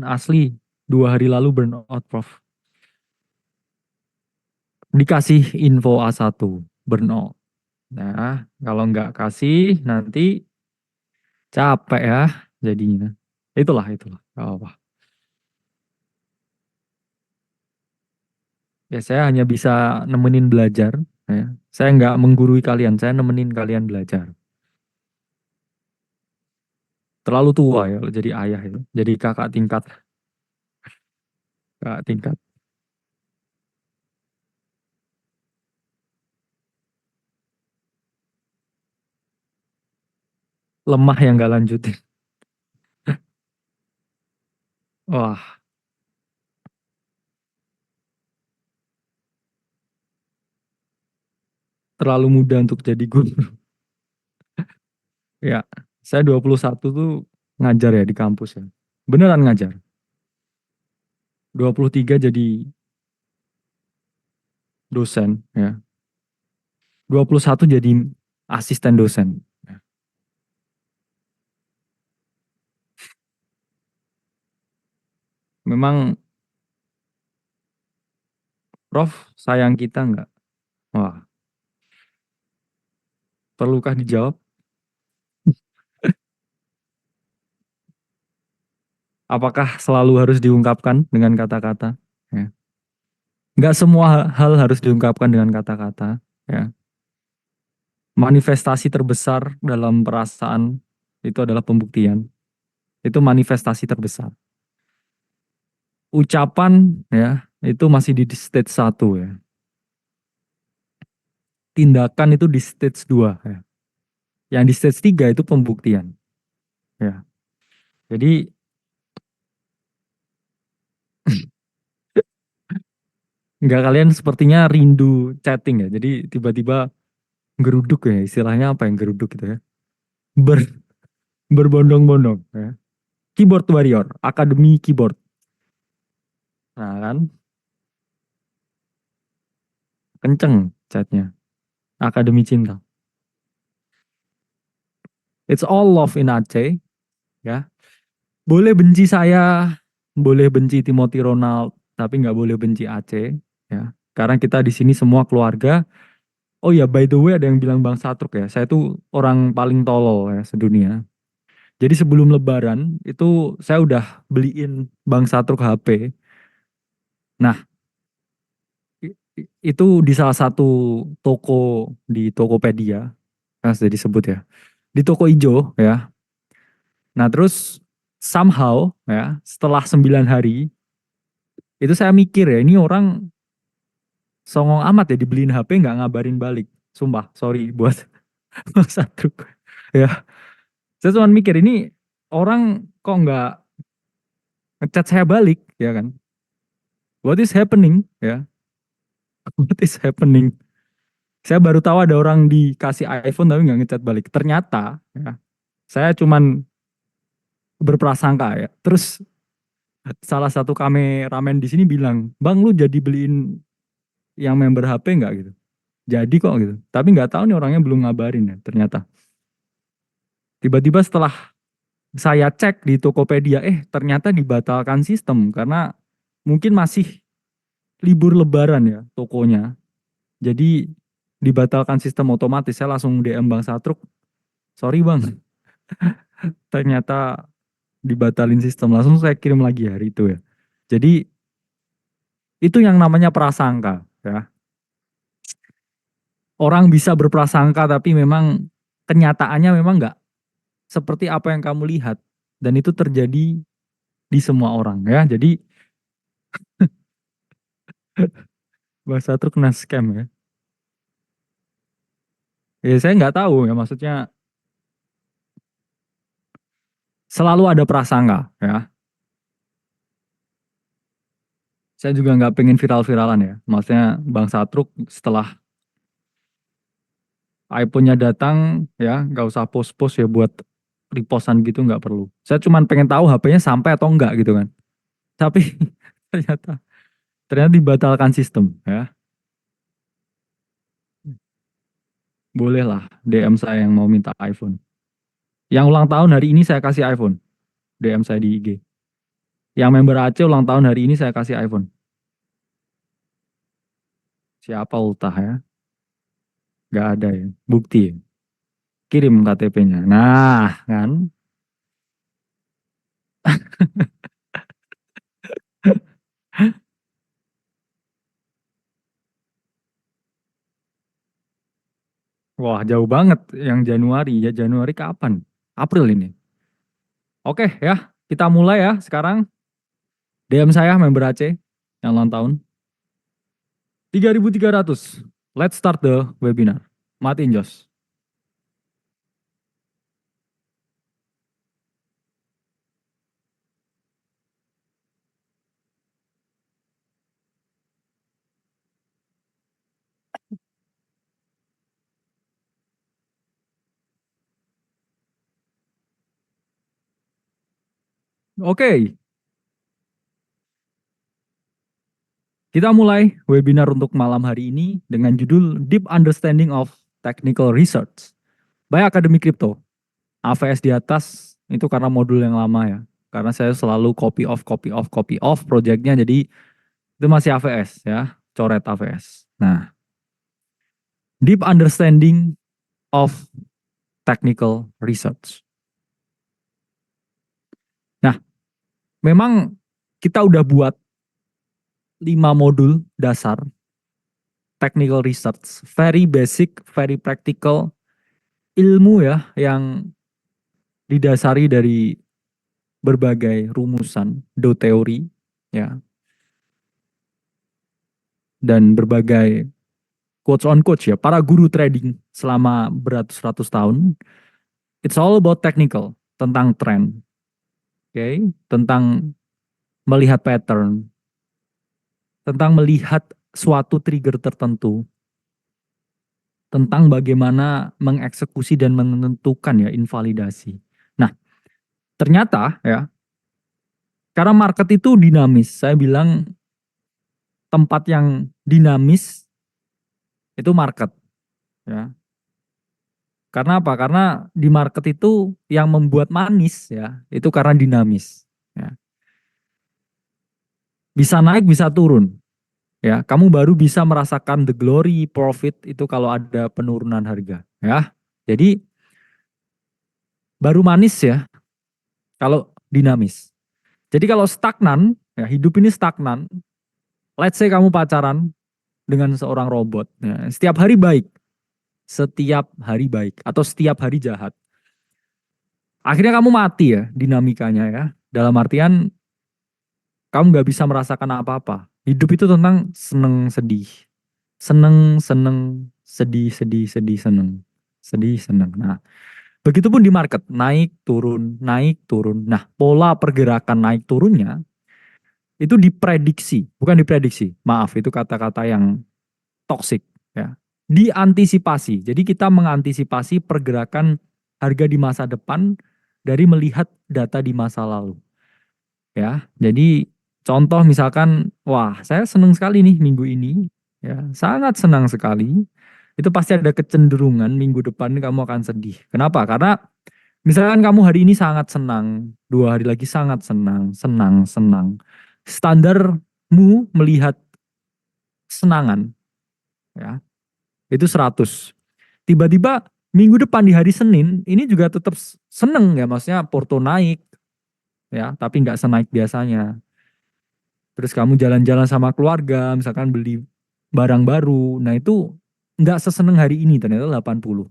asli 2 hari lalu burnout, Prof. Dikasih info A1 burnout. Nah, kalau nggak kasih nanti capek ya jadinya. Itulah. Gak apa. Ya, saya hanya bisa nemenin belajar. Ya. Saya nggak menggurui kalian, saya nemenin kalian belajar. Terlalu tua ya kalau jadi ayah itu. Jadi kakak tingkat. Lemah yang nggak lanjutin. Wah, terlalu muda untuk jadi guru. Ya, saya 21 tuh ngajar ya di kampus ya. Beneran ngajar. 23 jadi dosen ya. 21 jadi asisten dosen. Ya. Memang Prof sayang kita nggak? Wah, perlukah dijawab? Apakah selalu harus diungkapkan dengan kata-kata? Ya. Nggak semua hal harus diungkapkan dengan kata-kata. Ya. Manifestasi terbesar dalam perasaan itu adalah pembuktian. Itu manifestasi terbesar. Ucapan ya itu masih di stage 1 ya. Tindakan itu di stage 2 ya. Yang di stage 3 itu pembuktian ya. Jadi nggak, kalian sepertinya rindu chatting ya. Jadi tiba-tiba geruduk ya, istilahnya apa yang geruduk gitu ya. Ber, berbondong-bondong ya. Keyboard Warrior, Akademi Keyboard. Nah kan, kenceng chatnya. Akademi Cinta. It's all love in Aceh ya. Boleh benci saya, boleh benci Timothy Ronald, tapi nggak boleh benci Aceh ya. Karena kita di sini semua keluarga. Oh ya, by the way ada yang bilang Bang Satruk ya. Saya tuh orang paling tolol ya sedunia. Jadi sebelum Lebaran itu saya udah beliin Bang Satruk HP. Nah, itu di salah satu toko di Tokopedia, kan sudah disebut ya. Di toko ijo ya. Nah, terus somehow ya, setelah 9 hari itu saya mikir ya, ini orang songong amat ya dibeliin HP nggak ngabarin balik. Sumpah, sorry buat Bang Satruk. Ya, saya cuma mikir ini orang kok nggak ngechat saya balik ya kan? What is happening ya? What is happening? Saya baru tahu ada orang dikasih iPhone tapi nggak ngechat balik. Ternyata ya, saya cuman berprasangka ya. Terus salah satu kameramen di sini bilang, Bang lu jadi beliin yang member HP nggak gitu? Jadi kok gitu. Tapi nggak tahu nih orangnya belum ngabarin ya. Ternyata tiba-tiba setelah saya cek di Tokopedia, ternyata dibatalkan sistem karena mungkin masih libur Lebaran ya tokonya. Jadi dibatalkan sistem otomatis. Saya langsung DM Bang Satruk, sorry Bang, ternyata dibatalin sistem. Langsung saya kirim lagi hari itu ya. Jadi itu yang namanya prasangka ya. Orang bisa berprasangka tapi memang kenyataannya memang nggak seperti apa yang kamu lihat. Dan itu terjadi di semua orang ya. Jadi Bang Satruk kena scam ya. Ya saya nggak tahu ya, maksudnya selalu ada prasangka ya. Saya juga nggak pengen viral-viralan ya. Maksudnya Bang Satruk setelah iPhone-nya datang ya nggak usah post-post ya buat repostan gitu, nggak perlu. Saya cuma pengen tahu HP-nya sampai atau enggak gitu kan. Tapi ternyata ternyata dibatalkan sistem ya. Bolehlah DM saya yang mau minta iPhone. Yang ulang tahun hari ini saya kasih iPhone. DM saya di IG. Yang member Aceh ulang tahun hari ini saya kasih iPhone. Siapa ultah ya? Gak ada ya. Bukti ya. Kirim KTP-nya. Nah, kan? Wah, jauh banget yang Januari. Ya Januari kapan? April ini. Oke ya, kita mulai ya sekarang. DM saya member Aceh yang ulang tahun. 3.300. Let's start the webinar. Matiin Jos. Oke, kita mulai webinar untuk malam hari ini dengan judul Deep Understanding of Technical Research by Akademi Crypto. AVS di atas itu karena modul yang lama ya. Karena saya selalu copy off projectnya, jadi itu masih AVS ya, coret AVS. Nah, Deep Understanding of Technical Research. Nah, memang kita udah buat 5 modul dasar technical research, very basic, very practical, ilmu ya yang didasari dari berbagai rumusan, do teori ya, dan berbagai quotes on quotes ya, para guru trading selama beratus-ratus tahun. It's all about technical, tentang trend, okay? Tentang melihat pattern, tentang melihat suatu trigger tertentu, tentang bagaimana mengeksekusi dan menentukan ya invalidasi. Nah, ternyata ya, karena market itu dinamis, saya bilang tempat yang dinamis itu market ya. Karena apa? Karena di market itu yang membuat manis ya, itu karena dinamis ya. Bisa naik, bisa turun ya. Kamu baru bisa merasakan the glory profit itu kalau ada penurunan harga ya. Jadi baru manis ya kalau dinamis. Jadi kalau stagnan, ya hidup ini stagnan. Let's say kamu pacaran dengan seorang robot, ya, setiap hari baik, setiap hari baik, atau setiap hari jahat. Akhirnya kamu mati ya dinamikanya ya. Dalam artian kamu nggak bisa merasakan apa-apa. Hidup itu tentang seneng sedih, seneng seneng sedih sedih sedih seneng, sedih seneng. Nah, begitupun di market naik turun naik turun. Nah, pola pergerakan naik turunnya itu diprediksi, bukan diprediksi. Maaf, itu kata-kata yang toksik ya. Diantisipasi. Jadi kita mengantisipasi pergerakan harga di masa depan dari melihat data di masa lalu ya. Jadi contoh misalkan, wah saya senang sekali nih minggu ini ya, sangat senang sekali. Itu pasti ada kecenderungan minggu depan kamu akan sedih. Kenapa? Karena misalkan kamu hari ini sangat senang, 2 hari lagi sangat senang, senang, senang. Standarmu melihat senangan ya, itu 100. Tiba-tiba minggu depan di hari Senin ini juga tetap seneng ya, maksudnya Porto naik ya, tapi nggak senaik biasanya. Terus kamu jalan-jalan sama keluarga, misalkan beli barang baru, nah itu nggak seseneng hari ini ternyata 80.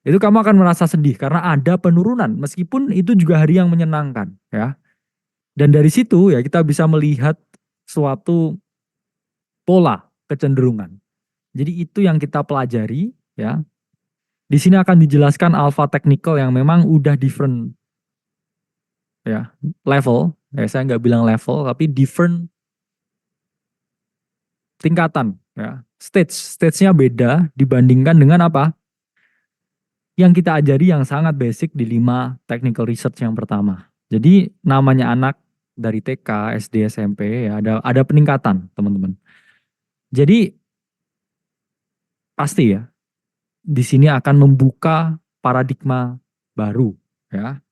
Itu kamu akan merasa sedih karena ada penurunan, meskipun itu juga hari yang menyenangkan ya. Dan dari situ ya kita bisa melihat suatu pola kecenderungan. Jadi itu yang kita pelajari ya. Di sini akan dijelaskan alpha technical yang memang udah different ya level. Ya saya nggak bilang level tapi different tingkatan ya. Stage-nya beda dibandingkan dengan apa? Yang kita ajari yang sangat basic di 5 technical research yang pertama. Jadi namanya anak dari TK, SD, SMP ya ada peningkatan, teman-teman. Jadi pasti ya di sini akan membuka paradigma baru ya.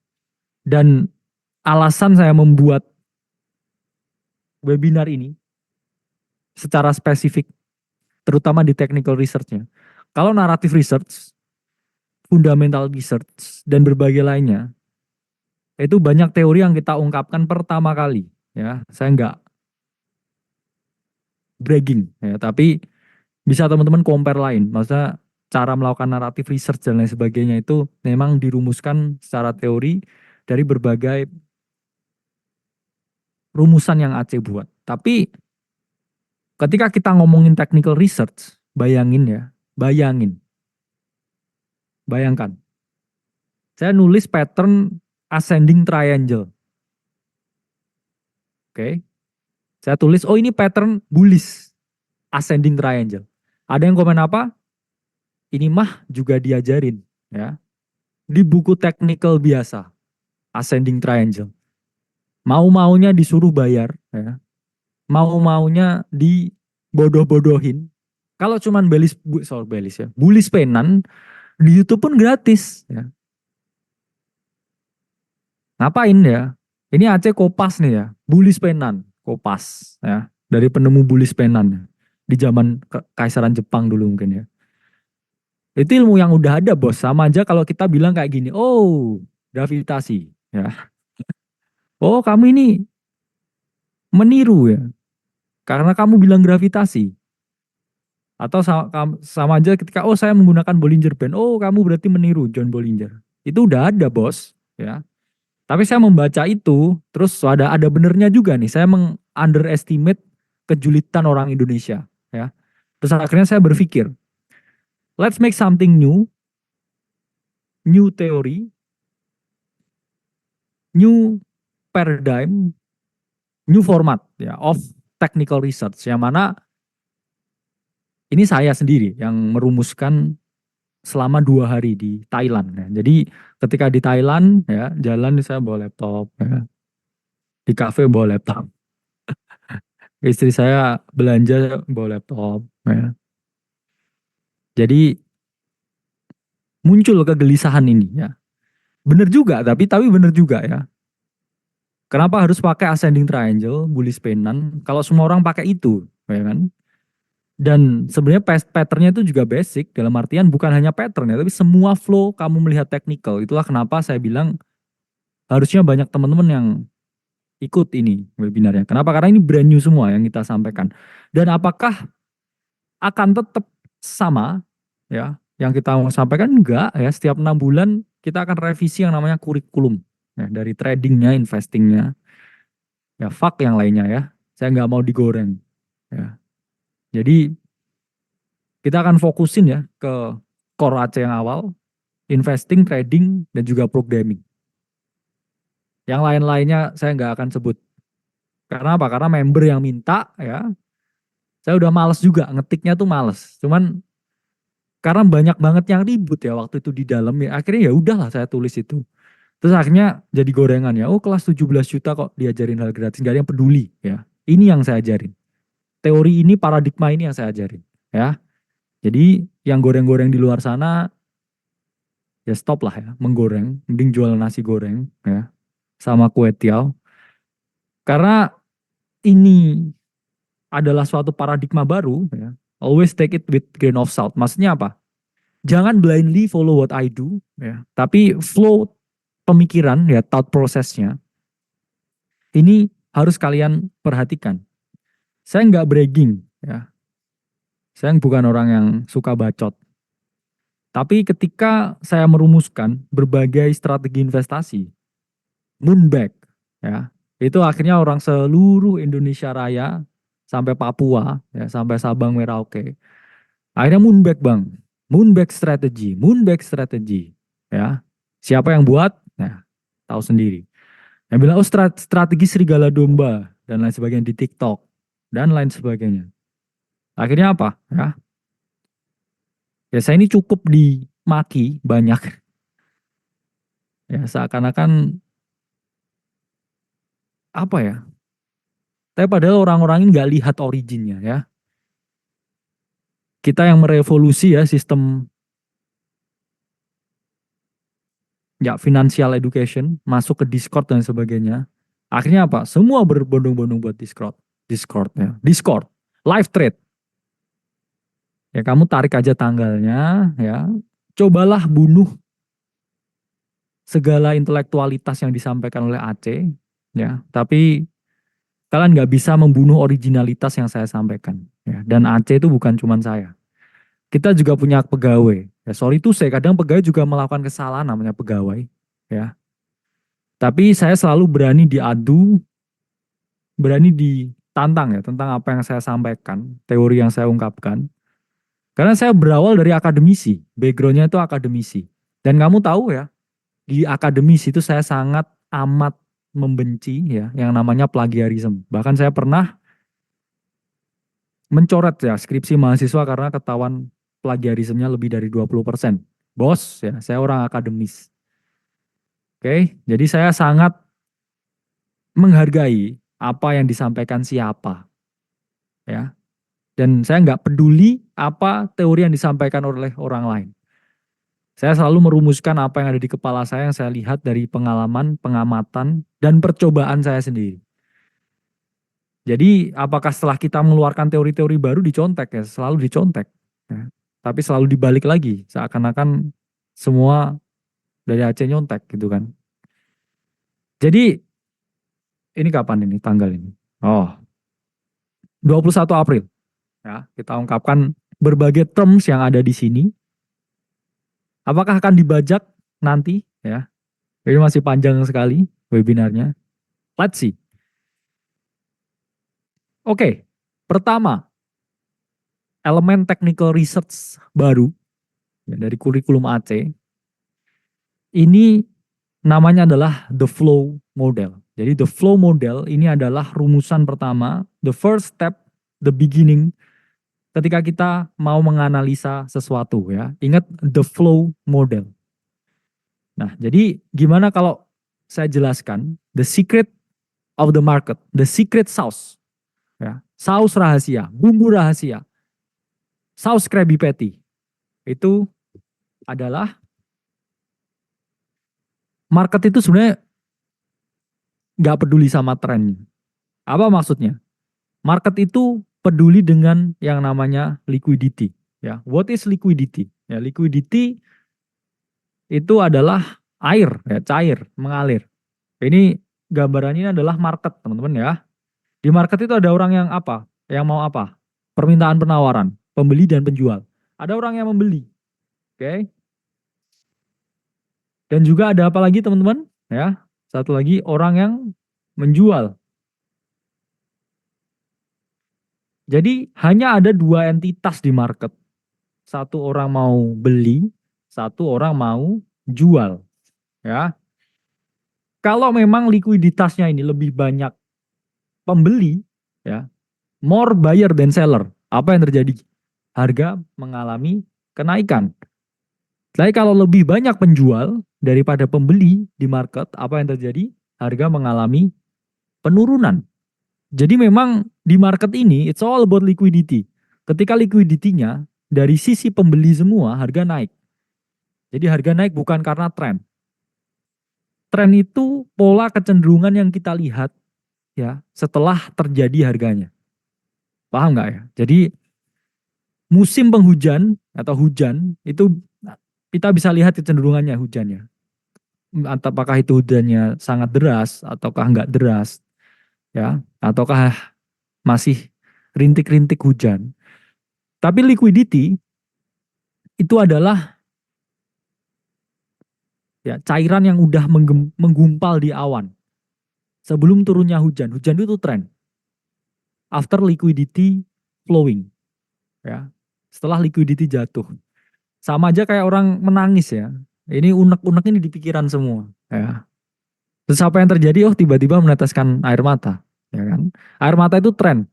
Dan alasan saya membuat webinar ini secara spesifik, terutama di technical research-nya. Kalau narrative research, fundamental research, dan berbagai lainnya, itu banyak teori yang kita ungkapkan pertama kali. Ya, saya nggak bragging, ya, tapi bisa teman-teman compare lain. Maksudnya cara melakukan narrative research dan lain sebagainya itu memang dirumuskan secara teori dari berbagai rumusan yang Aceh buat. Tapi ketika kita ngomongin technical research, bayangin ya, bayangin, bayangkan. Saya nulis pattern ascending triangle. Oke. Saya tulis, oh ini pattern bullish ascending triangle. Ada yang komen apa? Ini mah juga diajarin ya di buku technical biasa, ascending triangle. Mau-maunya disuruh bayar ya. Mau-maunya dibodoh-bodohin. Kalau cuman belis ya, bullish penan di YouTube pun gratis ya. Ngapain ya? Ini Aceh Kopas nih ya, Bulis Penan, Kopas ya, dari penemu Bulis Penan ya. Di zaman Kaisaran Jepang dulu mungkin ya. Itu ilmu yang udah ada bos, sama aja kalau kita bilang kayak gini, oh gravitasi ya. Oh kamu ini meniru ya, karena kamu bilang gravitasi. Atau sama aja ketika, oh saya menggunakan Bollinger Band, oh kamu berarti meniru John Bollinger. Itu udah ada bos ya. Tapi saya membaca itu, terus ada benernya juga nih. Saya meng-underestimate kejulitan orang Indonesia, ya. Terus akhirnya saya berpikir, let's make something new, new theory, new paradigm, new format, ya, of technical research. Yang mana ini saya sendiri yang merumuskan selama 2 hari di Thailand. Ya. Jadi ketika di Thailand, ya, jalan saya bawa laptop, ya. Di kafe bawa laptop. Istri saya belanja bawa laptop, ya. Jadi muncul kegelisahan ini ya. Bener juga, tapi bener juga ya. Kenapa harus pakai ascending triangle, bullish pennant, kalau semua orang pakai itu, ya kan? Dan sebenarnya patternnya itu juga basic, dalam artian bukan hanya pattern ya, tapi semua flow kamu melihat technical. Itulah kenapa saya bilang harusnya banyak teman-teman yang ikut ini webinarnya. Kenapa? Karena ini brand new semua yang kita sampaikan. Dan apakah akan tetap sama ya yang kita mau sampaikan? Enggak ya, setiap 6 bulan kita akan revisi yang namanya kurikulum ya, dari tradingnya, investingnya, ya fuck yang lainnya ya, saya nggak mau digoreng ya. Jadi kita akan fokusin ya ke core Aceh yang awal, investing, trading, dan juga programming. Yang lain-lainnya saya nggak akan sebut. Karena apa? Karena member yang minta ya, saya udah males juga ngetiknya tuh males. Cuman karena banyak banget yang ribut ya waktu itu di dalam ya, akhirnya ya udahlah saya tulis itu. Terus akhirnya jadi gorengan ya, oh kelas 17 juta kok diajarin hal gratis, gak ada yang peduli ya. Ini yang saya ajarin. Teori ini, paradigma ini yang saya ajarin ya. Jadi yang goreng-goreng di luar sana ya stop lah ya menggoreng, mending jual nasi goreng ya sama kue tiaw. Karena ini adalah suatu paradigma baru ya. Always take it with grain of salt. Maksudnya apa? Jangan blindly follow what I do ya, tapi flow pemikiran ya, thought prosesnya ini harus kalian perhatikan. Saya nggak bragging ya. Saya bukan orang yang suka bacot. Tapi ketika saya merumuskan berbagai strategi investasi, Moonback ya, itu akhirnya orang seluruh Indonesia Raya sampai Papua ya, sampai Sabang Merauke. Akhirnya Moonback Bang. Moonback strategi ya. Siapa yang buat? Nah, tahu sendiri. Yang bilang oh strategi serigala domba dan lain sebagainya di TikTok dan lain sebagainya. Akhirnya apa? Ya saya ini cukup dimaki banyak. Ya seakan-akan apa ya? Tapi padahal orang-orang ini nggak lihat originnya ya. Kita yang merevolusi ya sistem ya financial education, masuk ke Discord dan sebagainya. Akhirnya apa? Semua berbondong-bondong buat Discord. Discord ya. Discord, live trade. Ya kamu tarik aja tanggalnya ya. Cobalah bunuh segala intelektualitas yang disampaikan oleh Aceh ya. Tapi kalian nggak bisa membunuh originalitas yang saya sampaikan ya. Dan Aceh itu bukan cuma saya. Kita juga punya pegawai. Ya, sorry tuh saya kadang pegawai juga melakukan kesalahan namanya pegawai ya. Tapi saya selalu berani diadu, berani ditantang ya tentang apa yang saya sampaikan, teori yang saya ungkapkan. Karena saya berawal dari akademisi, backgroundnya itu akademisi. Dan kamu tahu ya, di akademisi itu saya sangat amat membenci ya yang namanya plagiarisme. Bahkan saya pernah mencoret ya skripsi mahasiswa karena ketahuan plagiarismenya lebih dari 20%. Bos ya, saya orang akademis. Oke, jadi saya sangat menghargai apa yang disampaikan siapa ya. Dan saya nggak peduli apa teori yang disampaikan oleh orang lain. Saya selalu merumuskan apa yang ada di kepala saya yang saya lihat dari pengalaman, pengamatan, dan percobaan saya sendiri. Jadi apakah setelah kita mengeluarkan teori-teori baru dicontek ya, selalu dicontek. Ya. Tapi selalu dibalik lagi, seakan-akan semua dari Aceh nyontek gitu kan. Jadi ini kapan ini tanggal ini? Oh, 21 April. Ya, kita ungkapkan berbagai terms yang ada di sini. Apakah akan dibajak nanti ya? Ini masih panjang sekali webinarnya. Let's see. Oke, pertama, elemen technical research baru ya, dari kurikulum AC. Ini namanya adalah the flow model. Jadi the flow model ini adalah rumusan pertama, the first step, the beginning ketika kita mau menganalisa sesuatu ya. Ingat the flow model. Nah, jadi gimana kalau saya jelaskan the secret of the market, the secret sauce ya. Saus rahasia, bumbu rahasia, saus Krabby Patty itu adalah market itu sebenarnya nggak peduli sama trennya. Apa maksudnya? Market itu peduli dengan yang namanya liquidity. Ya, what is liquidity? Ya, liquidity itu adalah air, ya, cair, mengalir. Ini gambarannya adalah market, teman-teman ya. Di market itu ada orang yang apa? Yang mau apa? Permintaan penawaran, pembeli dan penjual. Ada orang yang membeli, oke? Dan juga ada apa lagi, teman-teman? Ya, satu lagi orang yang menjual. Jadi hanya ada dua entitas di market. Satu orang mau beli, satu orang mau jual. Ya, kalau memang likuiditasnya ini lebih banyak pembeli, ya, more buyer than seller, apa yang terjadi? Harga mengalami kenaikan. Tapi kalau lebih banyak penjual daripada pembeli di market, apa yang terjadi? Harga mengalami penurunan. Jadi memang di market ini it's all about liquidity. Ketika liquidity-nya dari sisi pembeli semua harga naik. Jadi harga naik bukan karena tren. Tren itu pola kecenderungan yang kita lihat ya setelah terjadi harganya. Paham nggak ya? Jadi musim penghujan atau hujan itu kita bisa lihat kecenderungannya hujannya. Apakah itu hujannya sangat deras ataukah nggak deras ya? Ataukah masih rintik-rintik hujan. Tapi liquidity itu adalah ya cairan yang udah menggumpal di awan sebelum turunnya hujan. Hujan itu tren. After liquidity flowing, ya. Setelah liquidity jatuh. Sama aja kayak orang menangis ya. Ini unek-unek ini di pikiran semua, ya. Terus apa yang terjadi? Oh, tiba-tiba meneteskan air mata, ya kan? Air mata itu tren.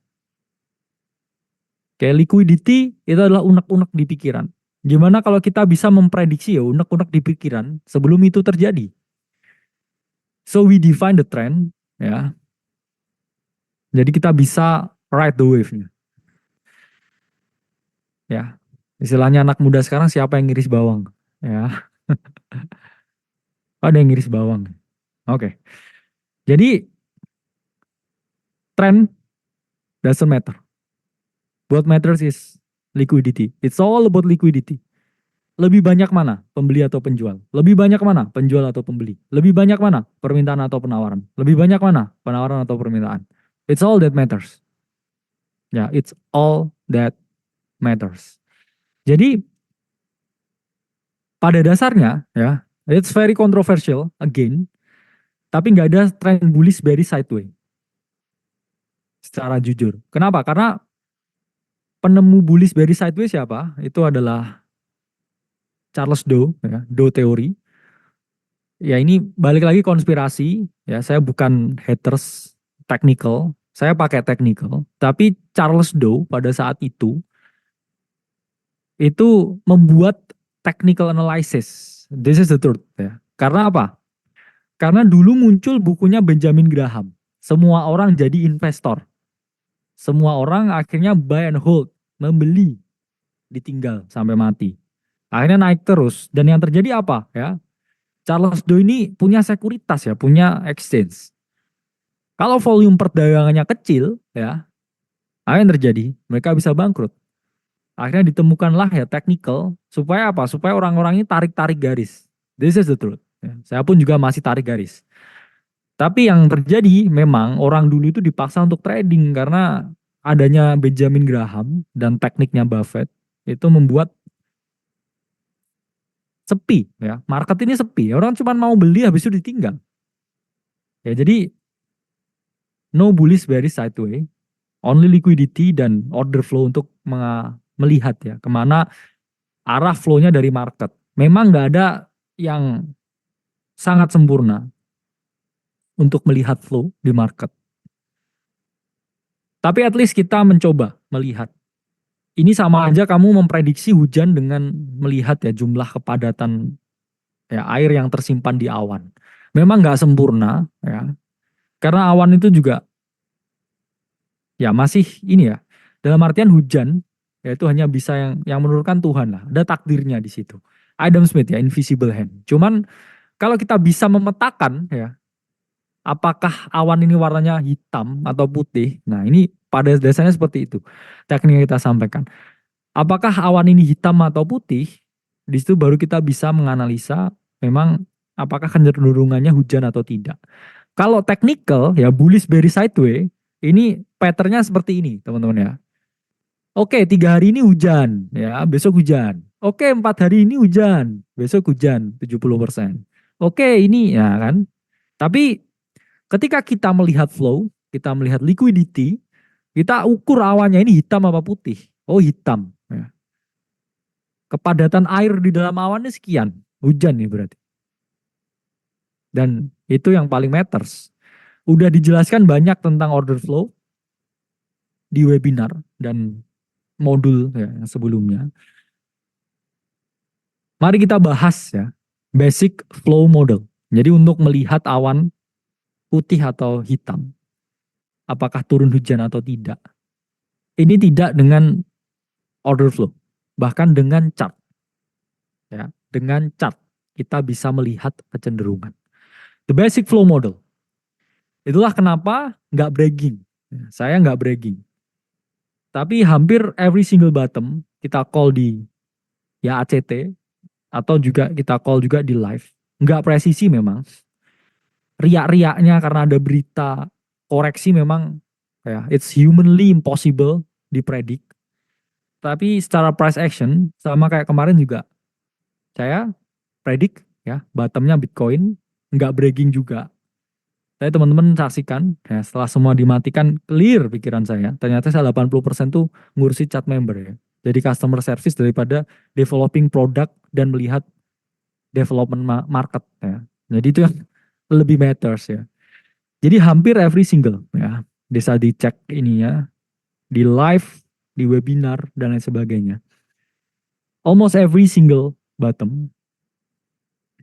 Kayak liquidity itu adalah unek-unek di pikiran. Gimana kalau kita bisa memprediksi ya unek-unek di pikiran sebelum itu terjadi? So we define the trend, ya. Jadi kita bisa ride the wave-nya, ya. Istilahnya anak muda sekarang siapa yang ngiris bawang, ya. Ada yang ngiris bawang. Oke. Jadi tren doesn't matter. What matters is liquidity. It's all about liquidity. Lebih banyak mana pembeli atau penjual? Lebih banyak mana penjual atau pembeli? Lebih banyak mana permintaan atau penawaran? Lebih banyak mana penawaran atau permintaan? It's all that matters. Ya, it's all that matters. Jadi pada dasarnya ya, it's very controversial again, tapi nggak ada trend bullish bearish sideways. Secara jujur. Kenapa? Karena penemu bullish bearish sideways siapa? Itu adalah Charles Dow, ya, Dow teori. Ya ini balik lagi konspirasi, ya saya bukan haters technical, saya pakai technical, tapi Charles Dow pada saat itu membuat technical analysis. This is the truth, ya. Karena apa? Karena dulu muncul bukunya Benjamin Graham. Semua orang jadi investor. Semua orang akhirnya buy and hold, membeli, ditinggal sampai mati. Akhirnya naik terus. Dan yang terjadi apa? Ya, Charles Dow ini punya sekuritas ya, punya exchange. Kalau volume perdagangannya kecil, ya, apa yang terjadi? Mereka bisa bangkrut. Akhirnya ditemukanlah ya technical supaya apa? Supaya orang-orang ini tarik-tarik garis. This is the truth. Ya, saya pun juga masih tarik garis. Tapi yang terjadi memang orang dulu itu dipaksa untuk trading karena adanya Benjamin Graham dan tekniknya Buffett itu membuat sepi ya. Market ini sepi. Orang cuma mau beli habis itu ditinggal. Ya jadi no bullish bearish sideways, only liquidity dan order flow untuk melihat ya kemana arah flow-nya dari market. Memang nggak ada yang sangat sempurna untuk melihat flow di market. Tapi at least kita mencoba melihat. Ini sama aja kamu memprediksi hujan dengan melihat ya jumlah kepadatan ya air yang tersimpan di awan. Memang nggak sempurna ya. Karena awan itu juga ya masih ini ya. Dalam artian hujan ya itu hanya bisa yang menurunkan Tuhan lah. Ada takdirnya di situ. Adam Smith ya, invisible hand. Cuman kalau kita bisa memetakan ya apakah awan ini warnanya hitam atau putih. Nah, ini pada dasarnya seperti itu. Teknik yang kita sampaikan. Apakah awan ini hitam atau putih? Di situ baru kita bisa menganalisa memang apakah kecenderungannya hujan atau tidak. Kalau technical ya bullish bearish sideways, ini patternnya seperti ini, teman-teman ya. Oke, 3 hari ini hujan, ya besok hujan. Oke, 4 hari ini hujan, besok hujan 70%. Oke, ini ya kan. Tapi ketika kita melihat flow, kita melihat liquidity, kita ukur awannya ini hitam apa putih. Oh hitam. Ya. Kepadatan air di dalam awannya sekian, hujan nih berarti. Dan itu yang paling matters. Udah dijelaskan banyak tentang order flow di webinar dan modul ya, yang sebelumnya. Mari kita bahas ya basic flow model. Jadi untuk melihat awan putih atau hitam, apakah turun hujan atau tidak. Ini tidak dengan order flow, bahkan dengan chart. Ya, dengan chart kita bisa melihat kecenderungan. The basic flow model. Itulah kenapa nggak bragging. Saya nggak bragging. Tapi hampir every single bottom kita call di ya ACT atau juga kita call juga di live. Nggak presisi memang. Riak-riaknya karena ada berita koreksi memang ya it's humanly impossible dipredik. Tapi secara price action sama kayak kemarin juga saya predik ya bottomnya Bitcoin nggak bragging juga. Saya teman-teman saksikan ya setelah semua dimatikan clear pikiran saya. Ternyata saya 80% tuh ngurusi chat member ya. Jadi customer service daripada developing product dan melihat development market ya. Jadi itu yang lebih matters ya. Jadi hampir every single ya bisa dicek ini ya di live, di webinar dan lain sebagainya. Almost every single bottom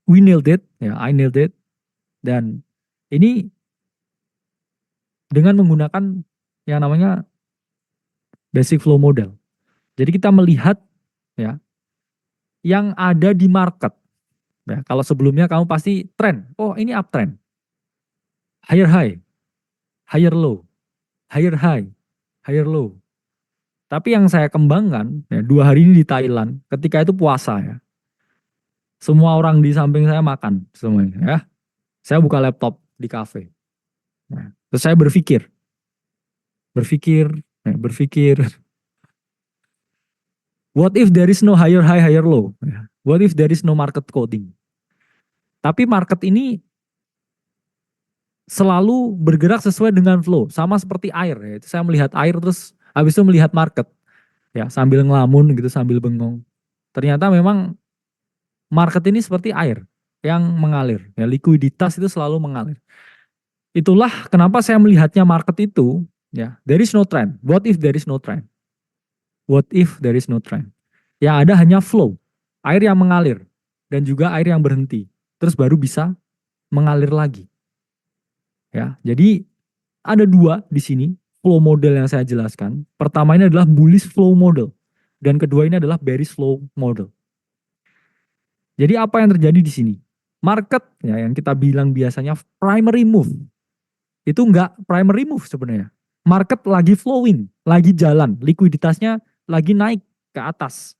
we nailed it ya, I nailed it dan ini dengan menggunakan yang namanya basic flow model. Jadi kita melihat ya yang ada di market. Ya, kalau sebelumnya kamu pasti trend. Oh, ini uptrend. Higher high, higher low, higher high. higher low. Tapi yang saya kembangkan ya, 2 hari ini di Thailand, ketika itu puasa ya. Semua orang di samping saya makan semuanya ya. Saya buka laptop di kafe. Nah, terus saya berpikir, ya, berpikir, what if there is no higher high, higher low? Ya. What if there is no market coding? Tapi market ini selalu bergerak sesuai dengan flow, sama seperti air ya. Itu saya melihat air terus habis itu melihat market ya, sambil ngelamun gitu, sambil bengong. Ternyata memang market ini seperti air yang mengalir ya, likuiditas itu selalu mengalir. Itulah kenapa saya melihatnya market itu ya, there is no trend. What if there is no trend? What if there is no trend? Yang ada hanya flow, air yang mengalir dan juga air yang berhenti. Terus baru bisa mengalir lagi. Ya, jadi ada 2 di sini flow model yang saya jelaskan. Pertama ini adalah bullish flow model dan kedua ini adalah bearish flow model. Jadi apa yang terjadi di sini? Market ya, yang kita bilang biasanya primary move, itu enggak primary move sebenarnya. Market lagi flowing, lagi jalan, likuiditasnya lagi naik ke atas.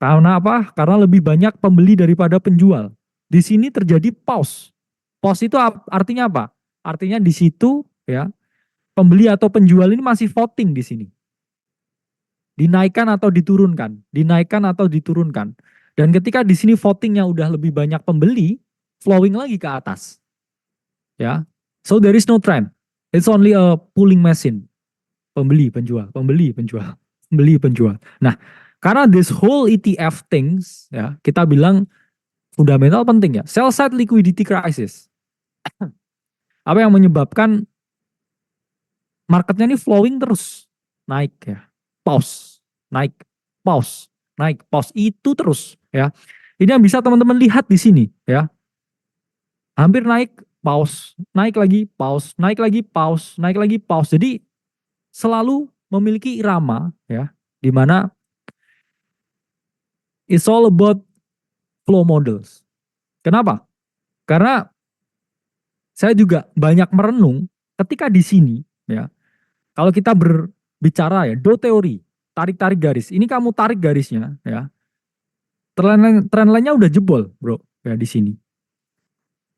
Karena apa? Karena lebih banyak pembeli daripada penjual. Di sini terjadi pause. Pause itu artinya apa? Artinya di situ ya, pembeli atau penjual ini masih voting di sini. Dinaikkan atau diturunkan, dinaikkan atau diturunkan. Dan ketika di sini votingnya udah lebih banyak pembeli, flowing lagi ke atas. Ya. So there is no trend. It's only a pulling machine. Pembeli, penjual, pembeli, penjual, pembeli, penjual. Nah, karena this whole ETF things ya, kita bilang fundamental penting ya. Sell side liquidity crisis. Apa yang menyebabkan marketnya ini flowing terus naik ya, pause, naik, pause, naik, pause, itu terus ya. Ini yang bisa teman-teman lihat di sini ya, hampir naik, pause, naik lagi, pause, naik lagi, pause, naik lagi, pause. Jadi selalu memiliki irama ya, di mana it's all about flow models. Kenapa? Karena saya juga banyak merenung ketika di sini ya. Kalau kita berbicara ya, do teori, tarik-tarik garis. Ini kamu tarik garisnya ya. Trend line-nya udah jebol, Bro, ya di sini.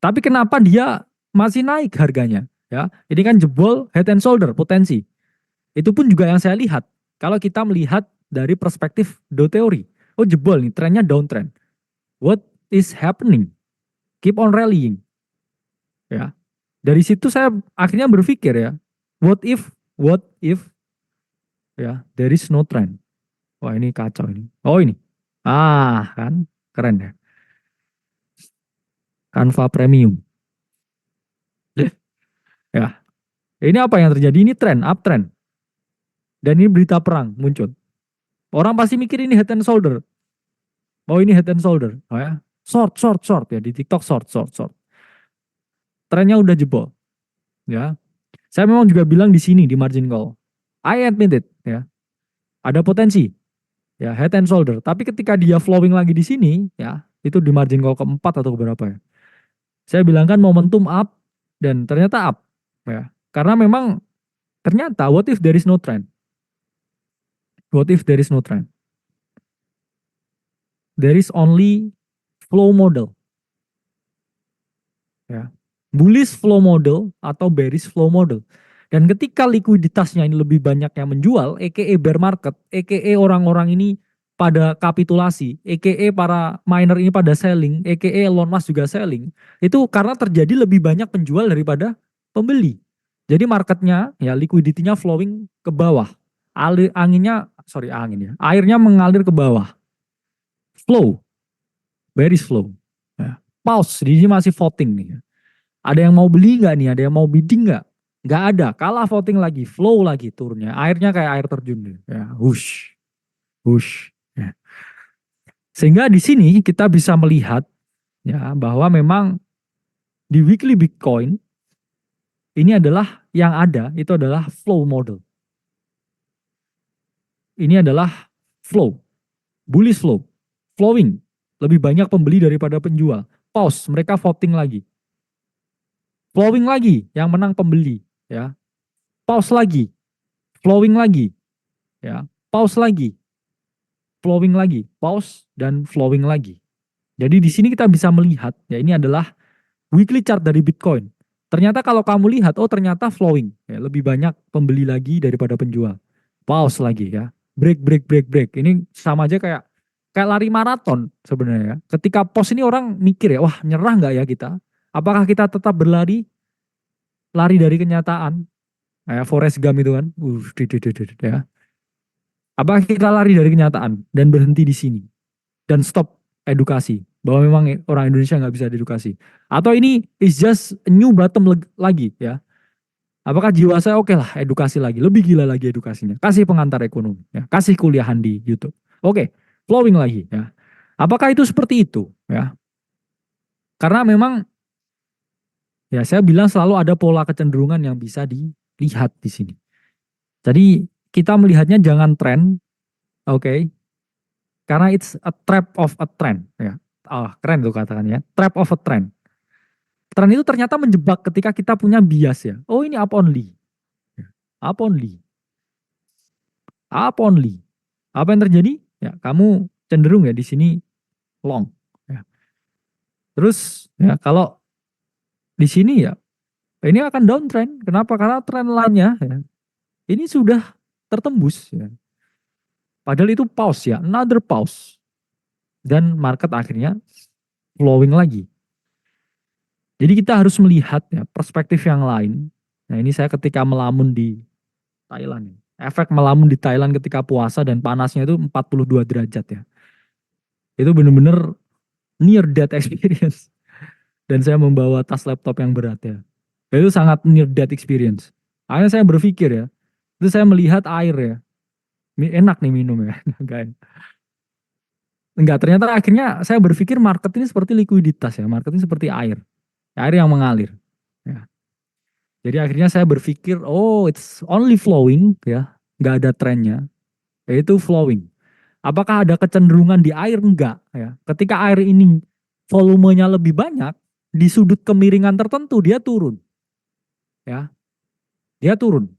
Tapi kenapa dia masih naik harganya? Ya, ini kan jebol head and shoulder potensi. Itu pun juga yang saya lihat. Kalau kita melihat dari perspektif do teori, oh jebol nih, trennya downtrend. What is happening? Keep on rallying. Ya. Dari situ saya akhirnya berpikir ya, what if ya, there is no trend. Wah, ini kacau ini. Oh, ini. Ah, kan keren ya. Canva Premium. Ya. Ini apa yang terjadi? Ini tren, uptrend. Dan ini berita perang muncul. Orang pasti mikir ini head and shoulder. Oh, ini head and shoulder. Oh ya. Short, short, short ya, di TikTok short, short, short. Trennya udah jebol. Ya. Saya memang juga bilang di sini di margin call. I admit it ya. Ada potensi ya, head and shoulder. Tapi ketika dia flowing lagi di sini ya, itu di margin call keempat atau berapa ya. Saya bilang kan momentum up dan ternyata up ya. Karena memang ternyata what if there is no trend? What if there is no trend? There is only flow model. Ya. Bullish flow model atau bearish flow model. Dan ketika likuiditasnya ini lebih banyak yang menjual, EKE bear market, EKE orang-orang ini pada kapitulasi, EKE para miner ini pada selling, EKE Elon Musk juga selling, itu karena terjadi lebih banyak penjual daripada pembeli. Jadi marketnya ya liquidity-nya flowing ke bawah. Airnya mengalir ke bawah. Flow, bearish flow. Ya. Pause, di sini masih voting nih. Ada yang mau beli nggak nih? Ada yang mau bidding nggak? Nggak ada. Kalah voting lagi, flow lagi turunnya. Airnya kayak air terjun nih. Ya, hush, hush. Ya. Sehingga di sini kita bisa melihat ya bahwa memang di weekly Bitcoin ini adalah yang ada itu adalah flow model. Ini adalah flow, bullish flow, flowing. Lebih banyak pembeli daripada penjual. Pause, mereka voting lagi. Flowing lagi, yang menang pembeli, ya. Pause lagi, flowing lagi, ya, pause lagi, flowing lagi, pause dan flowing lagi. Jadi di sini kita bisa melihat, ya ini adalah weekly chart dari Bitcoin. Ternyata kalau kamu lihat, oh ternyata flowing, ya, lebih banyak pembeli lagi daripada penjual. Pause lagi ya, break, break, break, break. Ini sama aja kayak lari maraton sebenarnya. Ya. Ketika pause ini orang mikir ya, wah nyerah nggak ya kita? Apakah kita tetap berlari, lari dari kenyataan? Kayak Forrest Gump itu kan, ya. Apakah kita lari dari kenyataan dan berhenti di sini dan stop edukasi bahwa memang orang Indonesia nggak bisa edukasi? Atau ini is just a new bottom lagi ya? Apakah jiwa saya oke lah edukasi lagi, lebih gila lagi edukasinya, kasih pengantar ekonomi, ya, kasih kuliahan di YouTube, oke, flowing lagi ya. Apakah itu seperti itu ya? Karena memang ya saya bilang selalu ada pola kecenderungan yang bisa dilihat di sini. Jadi kita melihatnya jangan tren, oke, karena it's a trap of a trend ya. Oh, keren tuh katakan ya, trap of a trend. Tren itu ternyata menjebak ketika kita punya bias ya. Oh ini up only, up only, up only. Apa yang terjadi? Ya, kamu cenderung ya di sini long. Ya. Terus ya kalau di sini ya ini akan downtrend. Kenapa? Karena tren lainnya ya, ini sudah tertembus. Ya. Padahal itu pause ya, another pause. Dan market akhirnya flowing lagi. Jadi kita harus melihat ya perspektif yang lain. Nah ini saya ketika melamun di Thailand. Efek melamun di Thailand ketika puasa dan panasnya itu 42 derajat ya. Itu benar-benar near death experience. Dan saya membawa tas laptop yang berat ya. Itu sangat near death experience. Akhirnya saya berpikir ya, itu saya melihat air ya. Enak nih minum ya. Enggak, ternyata akhirnya saya berpikir market ini seperti likuiditas ya. Market ini seperti air. Air yang mengalir. Ya. Jadi akhirnya saya berpikir, oh it's only flowing ya. Nggak ada trennya. Yaitu flowing. Apakah ada kecenderungan di air? Enggak. Ya. Ketika air ini volumenya lebih banyak, di sudut kemiringan tertentu dia turun. Ya, dia turun.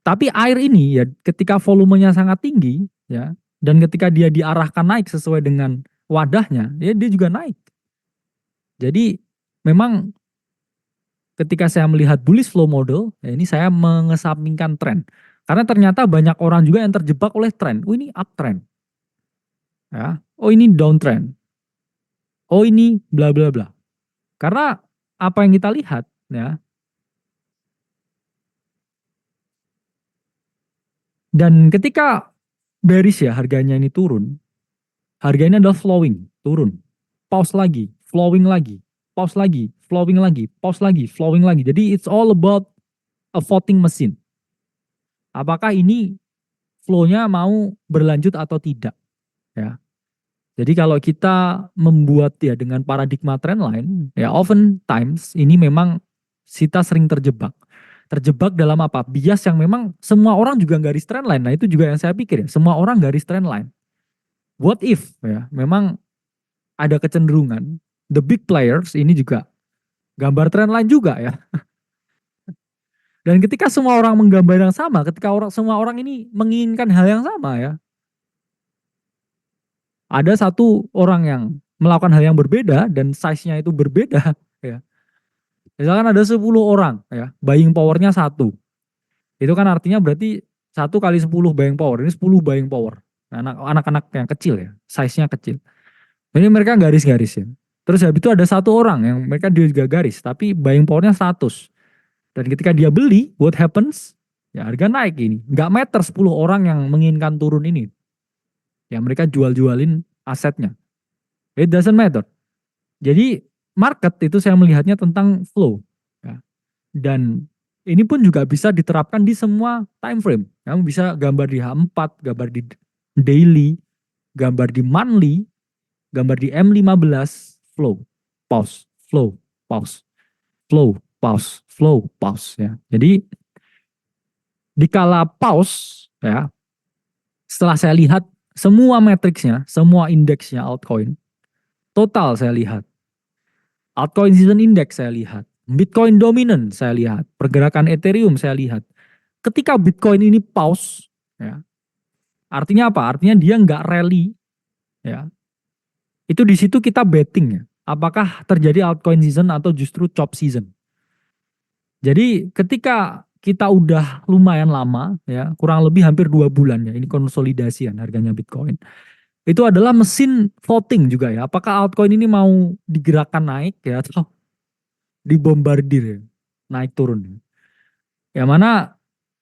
Tapi air ini ya ketika volumenya sangat tinggi ya dan ketika dia diarahkan naik sesuai dengan wadahnya, ya dia juga naik. Jadi memang ketika saya melihat bullish flow model, ya ini saya mengesampingkan tren. Karena ternyata banyak orang juga yang terjebak oleh tren. Oh ini uptrend. Ya. Oh ini downtrend. Oh ini bla bla bla. Karena apa yang kita lihat ya. Dan ketika bearish ya harganya ini turun, harganya adalah flowing, turun. Pause lagi, flowing lagi, pause lagi, flowing lagi, pause lagi, flowing lagi. Jadi it's all about a voting machine. Apakah ini flow-nya mau berlanjut atau tidak? Ya. Jadi kalau kita membuat ya dengan paradigma trendline, ya often times ini memang kita sering terjebak. Terjebak dalam apa? Bias yang memang semua orang juga garis trendline. Nah itu juga yang saya pikir ya, semua orang garis trendline. What if ya, memang ada kecenderungan the big players ini juga gambar trendline juga ya. Dan ketika semua orang menggambar yang sama, ketika semua orang ini menginginkan hal yang sama ya, ada satu orang yang melakukan hal yang berbeda dan size-nya itu berbeda ya. Misalkan ada 10 orang ya, buying power-nya 1. Itu kan artinya berarti 1 kali 10 buying power, ini 10 buying power. Anak-anak yang kecil ya, size-nya kecil. Ini mereka garis-garis ya. Terus habis itu ada satu orang yang mereka dia juga garis, tapi buying power-nya 100. Dan ketika dia beli, what happens? Ya harga naik ini. Nggak matter 10 orang yang menginginkan turun ini. Ya mereka jual-jualin asetnya. It doesn't matter. Jadi market itu saya melihatnya tentang flow. Ya. Dan ini pun juga bisa diterapkan di semua time frame. Kamu bisa gambar di H4, gambar di daily, gambar di monthly, gambar di M15, flow, pause, flow, pause, flow, pause, flow, pause. Ya. Jadi dikala pause, ya, setelah saya lihat semua matriksnya, semua indeksnya altcoin, total saya lihat. Altcoin season index saya lihat. Bitcoin dominant saya lihat. Pergerakan Ethereum saya lihat. ketika Bitcoin ini pause, ya, artinya apa? Artinya dia nggak rally, ya. Itu di situ kita betting ya. Apakah terjadi altcoin season atau justru chop season? Jadi ketika kita udah lumayan lama ya, kurang lebih hampir 2 bulan ya, ini konsolidasian harganya Bitcoin. Itu adalah mesin voting juga ya. Apakah altcoin ini mau digerakkan naik ya atau dibombardir ya, naik turun ya. Yang mana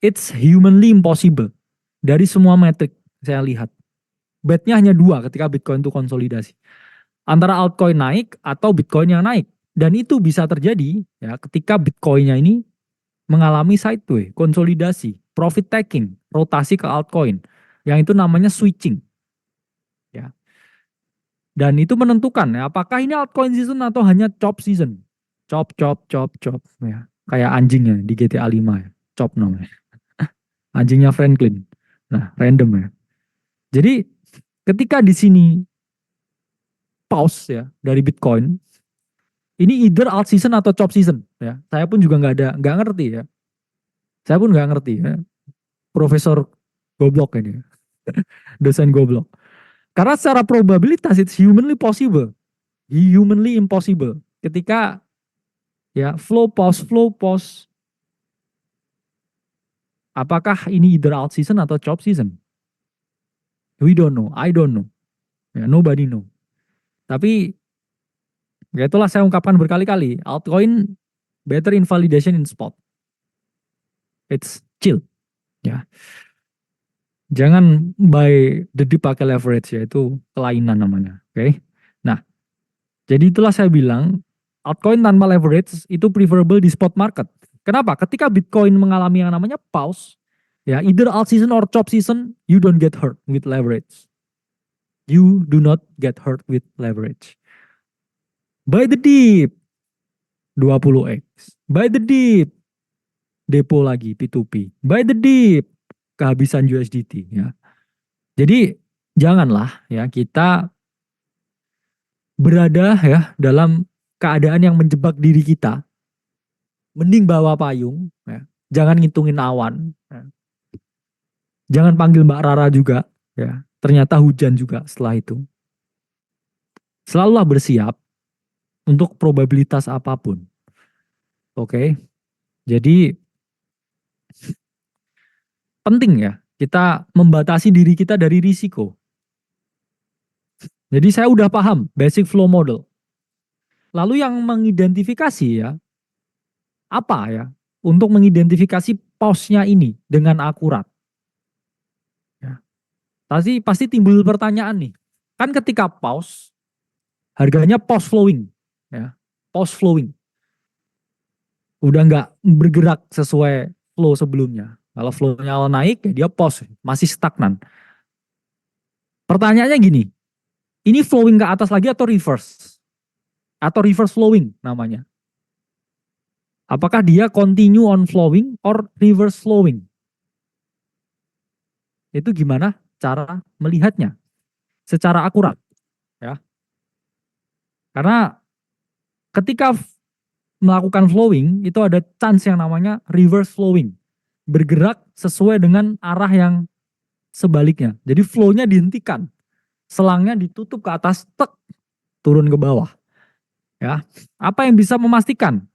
it's humanly impossible dari semua metrik saya lihat. Betnya hanya dua ketika Bitcoin itu konsolidasi. Antara altcoin naik atau Bitcoin yang naik. Dan itu bisa terjadi ya ketika Bitcoinnya ini mengalami sideway, konsolidasi, profit taking, rotasi ke altcoin. Yang itu namanya switching. Ya. Dan itu menentukan ya, apakah ini altcoin season atau hanya chop season. Chop, chop, chop, chop. Ya. Kayak anjingnya di GTA 5 ya. Chop namanya. Anjingnya Franklin. Nah, random ya. Jadi ketika di sini pause ya dari Bitcoin, ini either alt season atau chop season ya. Saya pun juga nggak ngerti ya. Saya pun nggak ngerti ya. Profesor goblok ini, dosen goblok. Karena secara probabilitas it's humanly possible, humanly impossible. Ketika ya flow pause, apakah ini either alt season atau chop season? We don't know, I don't know, ya, nobody know. Tapi ya itulah saya ungkapkan berkali-kali, altcoin better invalidation in spot. It's chill, ya. Jangan buy the dip pakai leverage ya, itu kelainan namanya. Oke. Okay? Nah, jadi itulah saya bilang altcoin tanpa leverage itu preferable di spot market. Kenapa? Ketika Bitcoin mengalami yang namanya pause, ya either alt season or chop season, you don't get hurt with leverage. You do not get hurt with leverage. Buy the dip 20x. Buy the dip depo lagi P2P. Buy the dip kehabisan USDT ya. Jadi janganlah ya kita berada ya dalam keadaan yang menjebak diri kita. Mending bawa payung, ya. Jangan ngitungin awan. Ya. Jangan panggil Mbak Rara juga, ya. Ternyata hujan juga setelah itu. Selalulah bersiap untuk probabilitas apapun. Oke. Jadi penting ya kita membatasi diri kita dari risiko. Jadi saya udah paham basic flow model. Lalu yang mengidentifikasi ya, apa ya? Untuk mengidentifikasi pause-nya ini dengan akurat. Ya. Pasti timbul pertanyaan nih. Kan ketika pause, harganya pause flowing. Ya. Pause flowing. Udah nggak bergerak sesuai flow sebelumnya. Kalau flow-nya awal naik, ya dia pause. Masih stagnan. Pertanyaannya gini, ini flowing ke atas lagi atau reverse? Atau reverse flowing namanya. Apakah dia continue on flowing or reverse flowing? Itu gimana cara melihatnya secara akurat, ya. Karena ketika melakukan flowing itu ada chance yang namanya reverse flowing, bergerak sesuai dengan arah yang sebaliknya. Jadi flow-nya dihentikan, selangnya ditutup ke atas, tek, turun ke bawah. Ya, apa yang bisa memastikan?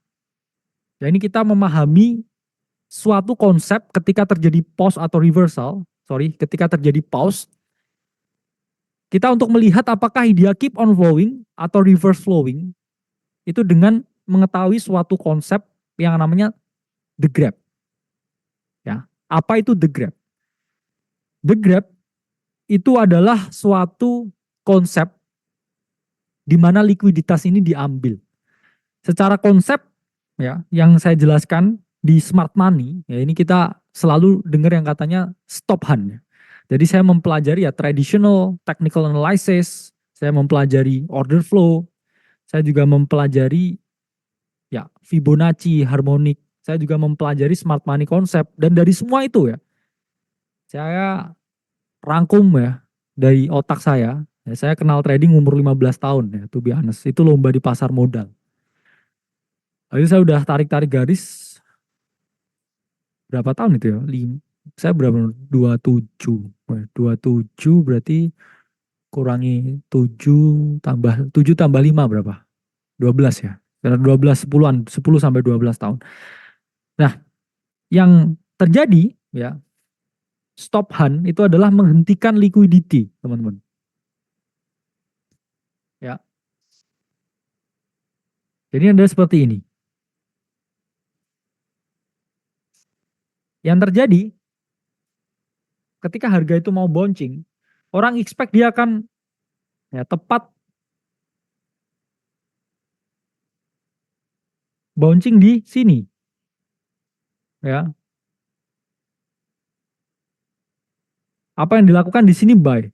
Ya ini kita memahami suatu konsep ketika terjadi pause atau reversal, ketika terjadi pause, kita untuk melihat apakah dia keep on flowing atau reverse flowing, itu dengan mengetahui suatu konsep yang namanya the grab. Ya, apa itu the grab? The grab itu adalah suatu konsep di mana likuiditas ini diambil. Secara konsep ya, yang saya jelaskan di smart money, ya ini kita selalu dengar yang katanya stop hand. Jadi saya mempelajari ya traditional technical analysis, saya mempelajari order flow, saya juga mempelajari ya Fibonacci, harmonik, saya juga mempelajari smart money konsep, dan dari semua itu ya saya rangkum ya dari otak saya. Ya, saya kenal trading umur 15 tahun ya, to be honest. Itu lomba di pasar modal. Lalu saya udah tarik-tarik garis. berapa tahun itu ya? Saya berapa? 27. Wah, 27 berarti kurangi 7 tambah 7 tambah 5 berapa? 12 ya. Karena 12 10-an, 10 sampai 12 tahun. Nah, yang terjadi ya, stop hunt itu adalah menghentikan liquidity, teman-teman. Ya. Jadi ada seperti ini. Yang terjadi ketika harga itu mau bouncing, orang expect dia akan ya tepat bouncing di sini, ya. Apa yang dilakukan di sini buy.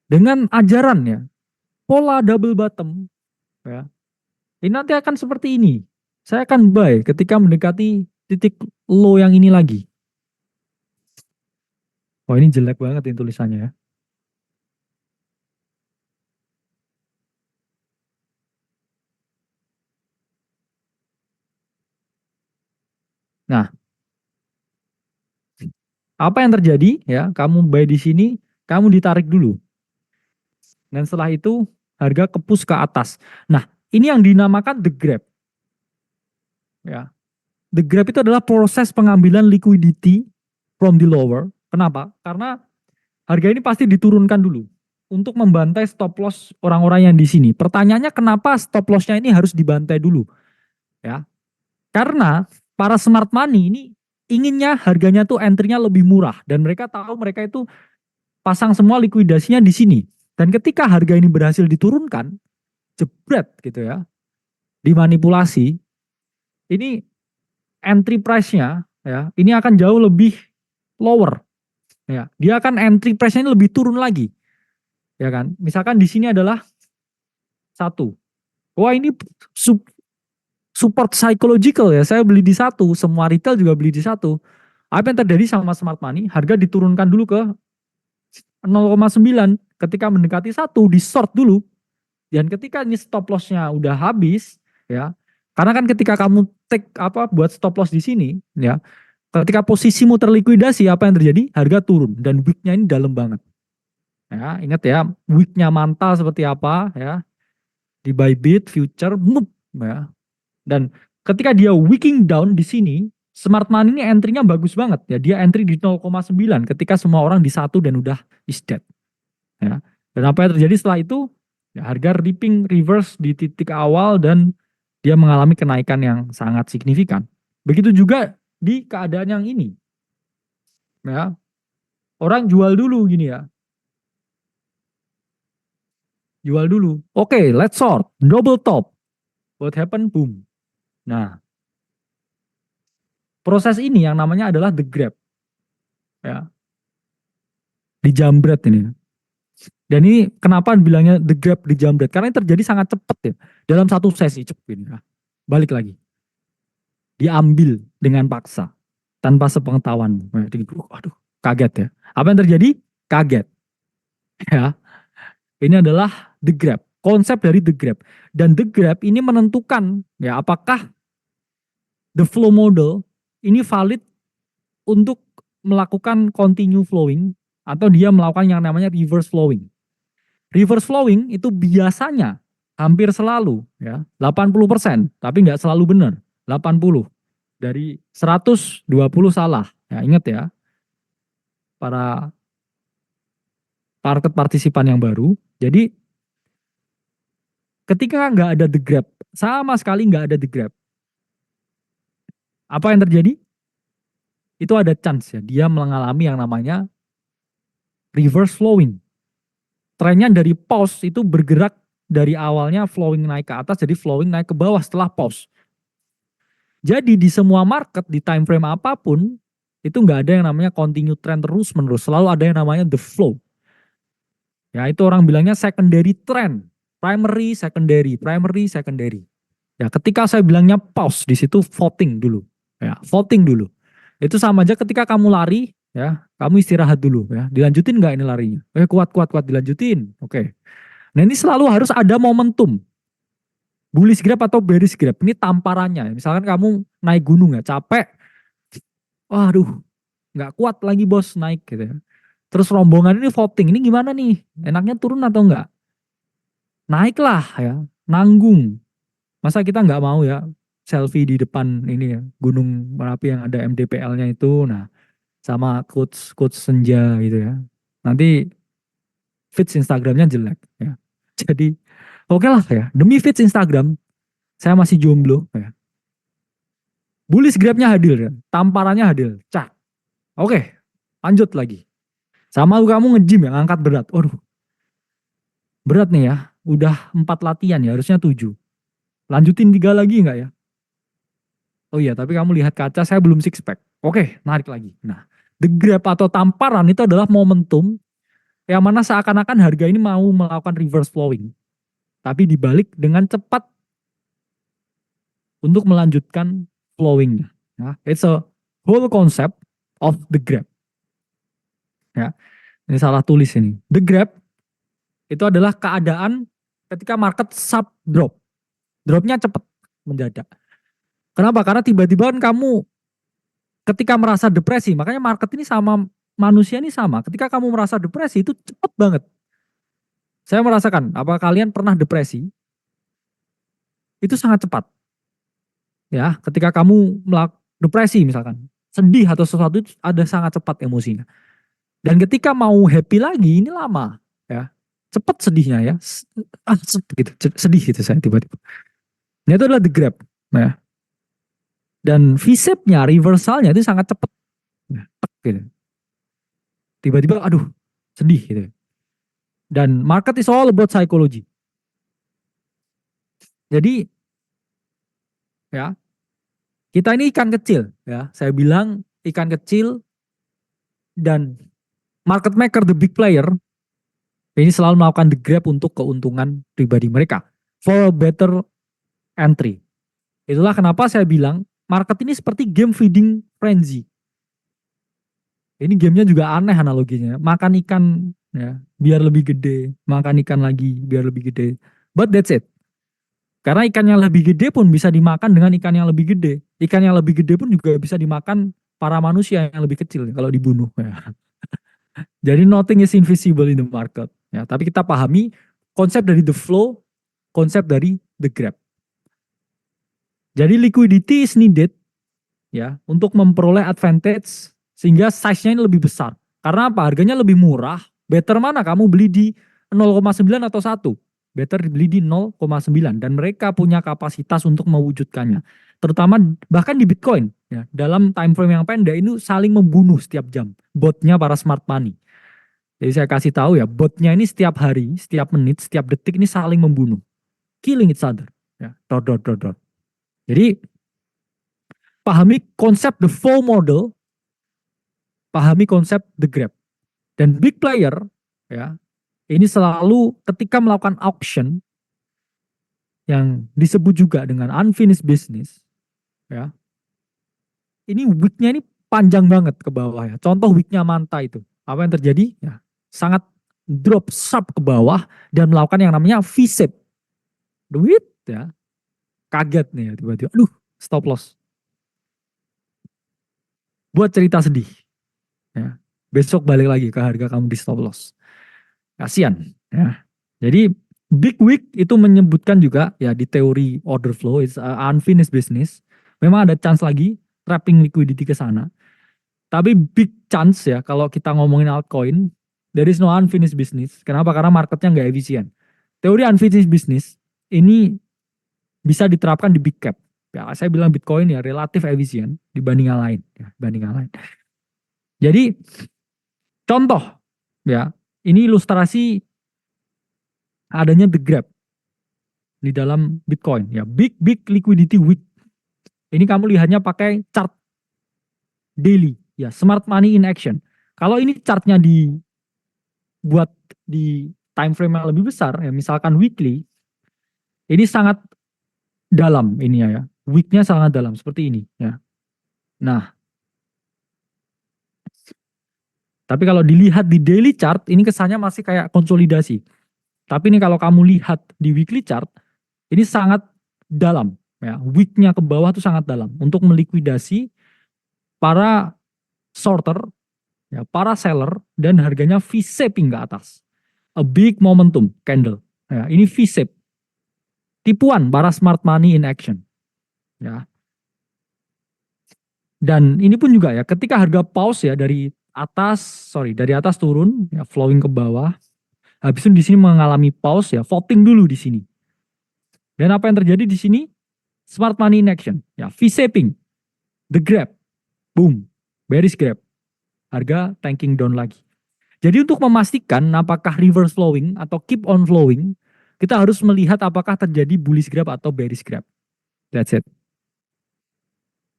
Dengan ajarannya pola double bottom, ya. Ini nanti akan seperti ini. Saya akan buy ketika mendekati titik low yang ini lagi. Oh, ini jelek banget ini tulisannya ya. Nah, apa yang terjadi ya? Kamu buy di sini, kamu ditarik dulu. Dan setelah itu harga kepus ke atas. Nah, ini yang dinamakan the grab. Ya. The grab itu adalah proses pengambilan liquidity from the lower. Kenapa? Karena harga ini pasti diturunkan dulu untuk membantai stop loss orang-orang yang di sini. Pertanyaannya kenapa stop lossnya ini harus dibantai dulu? Ya, karena para smart money ini inginnya harganya tuh entry-nya lebih murah dan mereka tahu mereka itu pasang semua likuidasinya di sini. Dan ketika harga ini berhasil diturunkan, jebret gitu ya, dimanipulasi, ini entry price-nya ya, ini akan jauh lebih lower ya. Dia akan entry price-nya ini lebih turun lagi. Ya kan? Misalkan di sini adalah satu. Wah, ini support psychological ya. Saya beli di satu, semua retail juga beli di satu. Apa yang terjadi sama smart money? Harga diturunkan dulu ke 0,9, ketika mendekati satu di short dulu, dan ketika ini stop lossnya udah habis ya, karena kan ketika kamu take apa buat stop loss di sini ya, ketika posisimu terlikuidasi apa yang terjadi? Harga turun dan wicknya ini dalam banget ya. Ingat ya, wicknya Manta seperti apa ya, di Bybit future move ya. Dan ketika dia wicking down di sini, smart money ini entry-nya bagus banget ya. Dia entry di 0,9 ketika semua orang di satu dan udah is dead. Ya. Dan apa yang terjadi setelah itu? Ya, harga ripping reverse di titik awal dan dia mengalami kenaikan yang sangat signifikan. Begitu juga di keadaan yang ini. Ya. Orang jual dulu gini ya. Jual dulu. Oke, okay, let's short. Double top. What happened? Boom. Nah, proses ini yang namanya adalah the grab. Ya, dijambret ini. Dan ini kenapa bilangnya the grab dijambret? Karena ini terjadi sangat cepat ya. Dalam satu sesi cepat ini. Nah, balik lagi. Diambil dengan paksa. Tanpa sepengetahuan. Aduh, kaget ya. Apa yang terjadi? Kaget. Ya, ini adalah the grab. Konsep dari the grab. Dan the grab ini menentukan ya apakah the flow model ini valid untuk melakukan continue flowing atau dia melakukan yang namanya reverse flowing. Reverse flowing itu biasanya hampir selalu ya 80%, tapi nggak selalu benar. 80 dari 100, 20 salah. Ya, ingat ya, para market partisipan yang baru. Jadi ketika nggak ada the grab, sama sekali nggak ada the grab, apa yang terjadi? Itu ada chance ya, dia mengalami yang namanya reverse flowing. Trennya dari pause itu bergerak dari awalnya flowing naik ke atas jadi flowing naik ke bawah setelah pause. Jadi di semua market di time frame apapun itu nggak ada yang namanya continue trend terus menerus, selalu ada yang namanya the flow. Ya itu orang bilangnya secondary trend, primary, secondary, primary, secondary. Ya ketika saya bilangnya pause di situ voting dulu, ya voting dulu. Itu sama aja ketika kamu lari, ya kamu istirahat dulu, ya dilanjutin nggak ini larinya? Kuat kuat kuat dilanjutin, oke. Nah ini selalu harus ada momentum. Bullish grab atau bearish grab ini tamparannya. Misalkan kamu naik gunung ya, capek, waduh, nggak kuat lagi bos naik gitu ya. Terus rombongan ini voting, ini gimana nih? Enaknya turun atau enggak? Naiklah ya, nanggung. Masa kita nggak mau ya selfie di depan ini ya, Gunung Merapi yang ada MDPL-nya itu, nah sama quotes quotes senja gitu ya. Nanti feeds Instagramnya jelek ya. Jadi oke lah ya, demi feeds Instagram, saya masih jomblo ya. Bullish grabnya hadir ya, tamparannya hadir, cak. Oke, lanjut lagi. Sama kamu nge-gym ya, ngangkat berat. Waduh, berat nih ya. Udah 4 latihan ya, harusnya 7. Lanjutin 3 lagi nggak ya? Oh iya, tapi kamu lihat kaca, saya belum six pack. Oke, narik lagi. Nah, the grab atau tamparan itu adalah momentum yang mana seakan-akan harga ini mau melakukan reverse flowing. Tapi dibalik dengan cepat untuk melanjutkan flowingnya. Ya, it's a whole concept of the grab. Ya, ini salah tulis ini. The grab itu adalah keadaan ketika market sub drop. Dropnya cepat, mendadak. Kenapa? Karena tiba-tiba kan kamu ketika merasa depresi, makanya market ini sama manusia ini sama. Ketika kamu merasa depresi itu cepat banget. Saya merasakan, apa kalian pernah depresi? Itu sangat cepat. Ya, ketika kamu depresi misalkan, sedih atau sesuatu itu ada sangat cepat emosinya. Dan ketika mau happy lagi ini lama, ya. Cepat sedihnya ya. Gitu, sedih gitu saya tiba-tiba. Ini itu adalah the grab, ya. Dan V-shape-nya, reversalnya itu sangat cepat. Ya, gitu. Tiba-tiba aduh, sedih gitu. Dan market is all about psychology. Jadi ya, kita ini ikan kecil ya. Saya bilang ikan kecil dan market maker the big player ini selalu melakukan the grab untuk keuntungan pribadi mereka for a better entry. Itulah kenapa saya bilang market ini seperti game feeding frenzy. Ini gamenya juga aneh analoginya. Makan ikan ya, biar lebih gede, makan ikan lagi biar lebih gede. But that's it. Karena ikan yang lebih gede pun bisa dimakan dengan ikan yang lebih gede. Ikan yang lebih gede pun juga bisa dimakan para manusia yang lebih kecil kalau dibunuh. Ya. Jadi nothing is invisible in the market. Ya, tapi kita pahami konsep dari the flow, konsep dari the grab. Jadi liquidity is needed ya untuk memperoleh advantage sehingga size-nya ini lebih besar. Karena apa? Harganya lebih murah. Better mana kamu beli di 0,9 atau 1? Better beli di 0,9 dan mereka punya kapasitas untuk mewujudkannya. Terutama bahkan di Bitcoin ya, dalam time frame yang pendek ini saling membunuh setiap jam. Botnya para smart money. Jadi saya kasih tahu ya, botnya ini setiap hari, setiap menit, setiap detik ini saling membunuh. Killing each other. Ya, dot, dot, dot, dot. Jadi pahami konsep the flow model, pahami konsep the grab. Dan big player ya, ini selalu ketika melakukan auction yang disebut juga dengan unfinished business ya. Ini weeknya ini panjang banget ke bawah ya. Contoh weeknya Manta itu. Apa yang terjadi? Ya, sangat drop sharp ke bawah dan melakukan yang namanya V-shape. Duit ya. Kaget nih ya tiba-tiba. Aduh, stop loss. Buat cerita sedih. Ya. Besok balik lagi ke harga kamu di stop loss. Kasian ya. Jadi big wick itu menyebutkan juga ya di teori order flow it's unfinished business. Memang ada chance lagi trapping liquidity ke sana. Tapi big chance ya kalau kita ngomongin altcoin, there is no unfinished business. Kenapa? Karena marketnya nggak efisien. Teori unfinished business ini bisa diterapkan di big cap. Ya, saya bilang Bitcoin ya relatif efisien dibanding yang lain. Ya, dibanding yang lain. Jadi contoh ya, ini ilustrasi adanya the grab di dalam Bitcoin ya, big liquidity week. Ini kamu lihatnya pakai chart daily ya, smart money in action. Kalau ini chartnya dibuat di time frame yang lebih besar ya, misalkan weekly, ini sangat dalam ini ya, weeknya sangat dalam seperti ini ya. Nah, tapi kalau dilihat di daily chart ini kesannya masih kayak konsolidasi. Tapi ini kalau kamu lihat di weekly chart ini sangat dalam, ya. Wicknya ke bawah itu sangat dalam untuk melikuidasi para shorter, ya, para seller dan harganya V-shaping ke atas. A big momentum candle. Ya, ini V-shape. Tipuan para smart money in action. Ya. Dan ini pun juga ya, ketika harga pause ya dari atas turun, ya, flowing ke bawah. Habis itu di sini mengalami pause ya, voting dulu di sini. Dan apa yang terjadi di sini? Smart money in action, ya, V-shaping, the grab, boom, bearish grab, harga tanking down lagi. Jadi untuk memastikan apakah reverse flowing atau keep on flowing, kita harus melihat apakah terjadi bullish grab atau bearish grab. That's it.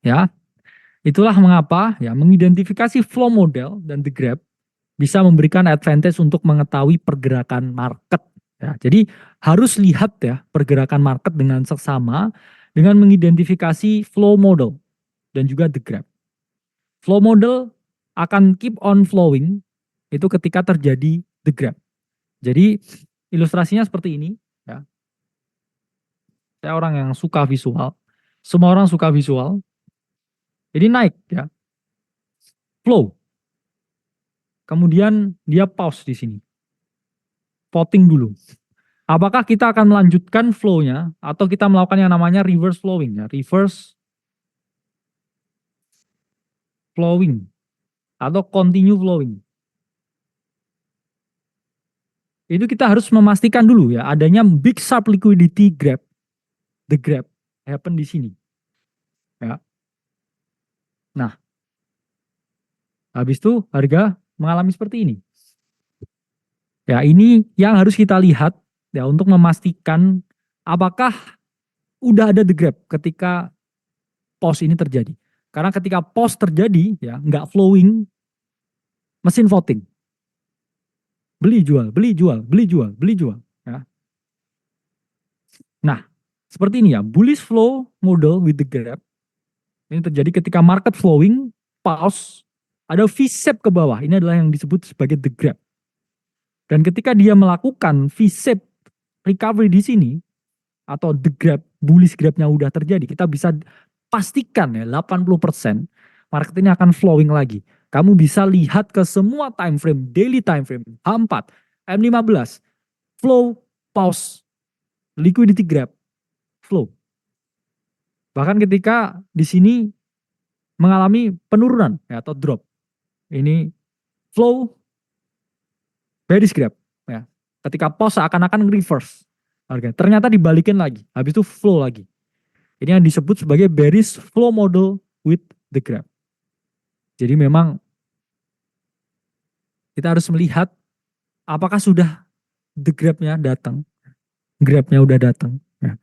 Ya, itulah mengapa ya mengidentifikasi flow model dan the grab bisa memberikan advantage untuk mengetahui pergerakan market. Ya, jadi harus lihat ya pergerakan market dengan seksama dengan mengidentifikasi flow model dan juga the grab. Flow model akan keep on flowing itu ketika terjadi the grab. Jadi ilustrasinya seperti ini. Ya. Saya orang yang suka visual. Semua orang suka visual. Jadi naik ya, flow. Kemudian dia pause di sini. Voting dulu. Apakah kita akan melanjutkan flow-nya atau kita melakukan yang namanya reverse flowing ya, reverse flowing atau continue flowing. Itu kita harus memastikan dulu ya adanya big sharp liquidity grab, the grab happen di sini. Ya. Nah, habis itu harga mengalami seperti ini. Ya, ini yang harus kita lihat ya untuk memastikan apakah udah ada the grab ketika pause ini terjadi. Karena ketika pause terjadi ya nggak flowing, mesin voting. Beli jual, beli jual, beli jual, beli jual. Ya. Nah, seperti ini ya, bullish flow model with the grab. Ini terjadi ketika market flowing, pause, ada V-shape ke bawah. Ini adalah yang disebut sebagai the grab. Dan ketika dia melakukan V-shape recovery di sini, atau the grab, bullish grabnya udah terjadi, kita bisa pastikan ya 80% market ini akan flowing lagi. Kamu bisa lihat ke semua time frame, daily time frame, H4, M15, flow, pause, liquidity grab, flow. Bahkan ketika di sini mengalami penurunan ya, atau drop. Ini flow, bearish grab. Ya. Ketika pause seakan-akan reverse. Harga. Ternyata dibalikin lagi. Habis itu flow lagi. Ini yang disebut sebagai bearish flow model with the grab. Jadi memang kita harus melihat apakah sudah the grabnya datang. Grabnya udah datang. Ya.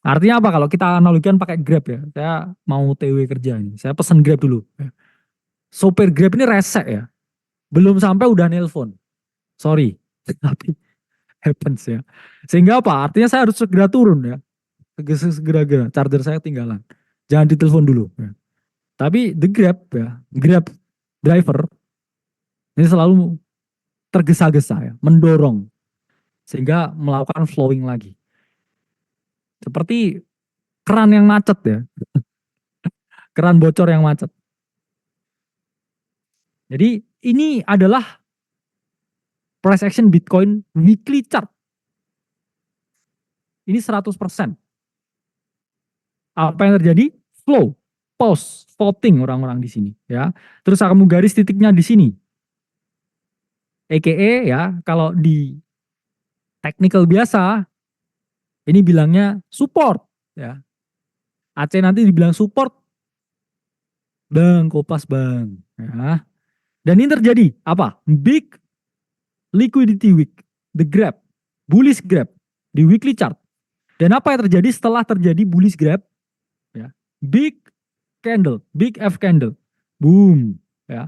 Artinya apa kalau kita analogikan pakai grab ya. Saya mau TW kerja ini. Saya pesan grab dulu. Ya. Sopir grab ini resek ya. Belum sampai udah nelpon. Sorry. Tapi happens ya. Sehingga apa? Artinya saya harus segera turun ya. Segera-gera. Charger saya ketinggalan. Jangan ditelepon dulu. Ya. Tapi the Grab ya, Grab driver ini selalu tergesa-gesa ya, mendorong sehingga melakukan flowing lagi. Seperti keran yang macet ya, keran bocor yang macet. Jadi ini adalah price action Bitcoin weekly chart. Ini 100%. Apa yang terjadi? Flow, pause, voting orang-orang di sini ya. Terus kamu garis titiknya di sini. EKE ya, kalau di technical biasa ini bilangnya support ya. Aceh nanti dibilang support, bang, kopas bang. Ya. Dan ini terjadi apa? Big liquidity week, the grab, bullish grab di weekly chart. Dan apa yang terjadi setelah terjadi bullish grab? Ya, big candle, big F candle, boom. Ya,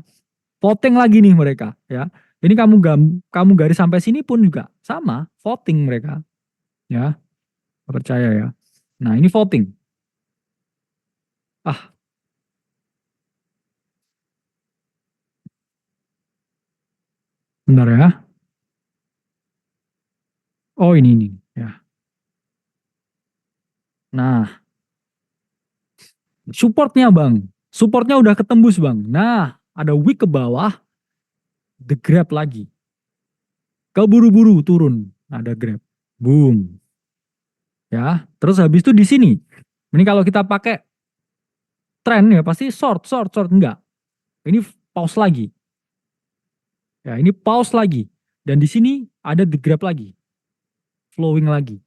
voting lagi nih mereka. Ya, ini kamu garis sampai sini pun juga sama, voting mereka. Ya, percaya ya. Nah ini voting. Ah, benar ya. Oh ini ya. Nah, supportnya bang, supportnya udah ketembus bang. Nah, ada wick ke bawah, the grab lagi. Keburu-buru turun, ada grab. Boom. Ya, terus habis itu di sini. Ini kalau kita pakai tren ya pasti short enggak. Ini pause lagi. Ya, ini pause lagi. Dan di sini ada the grab lagi, flowing lagi.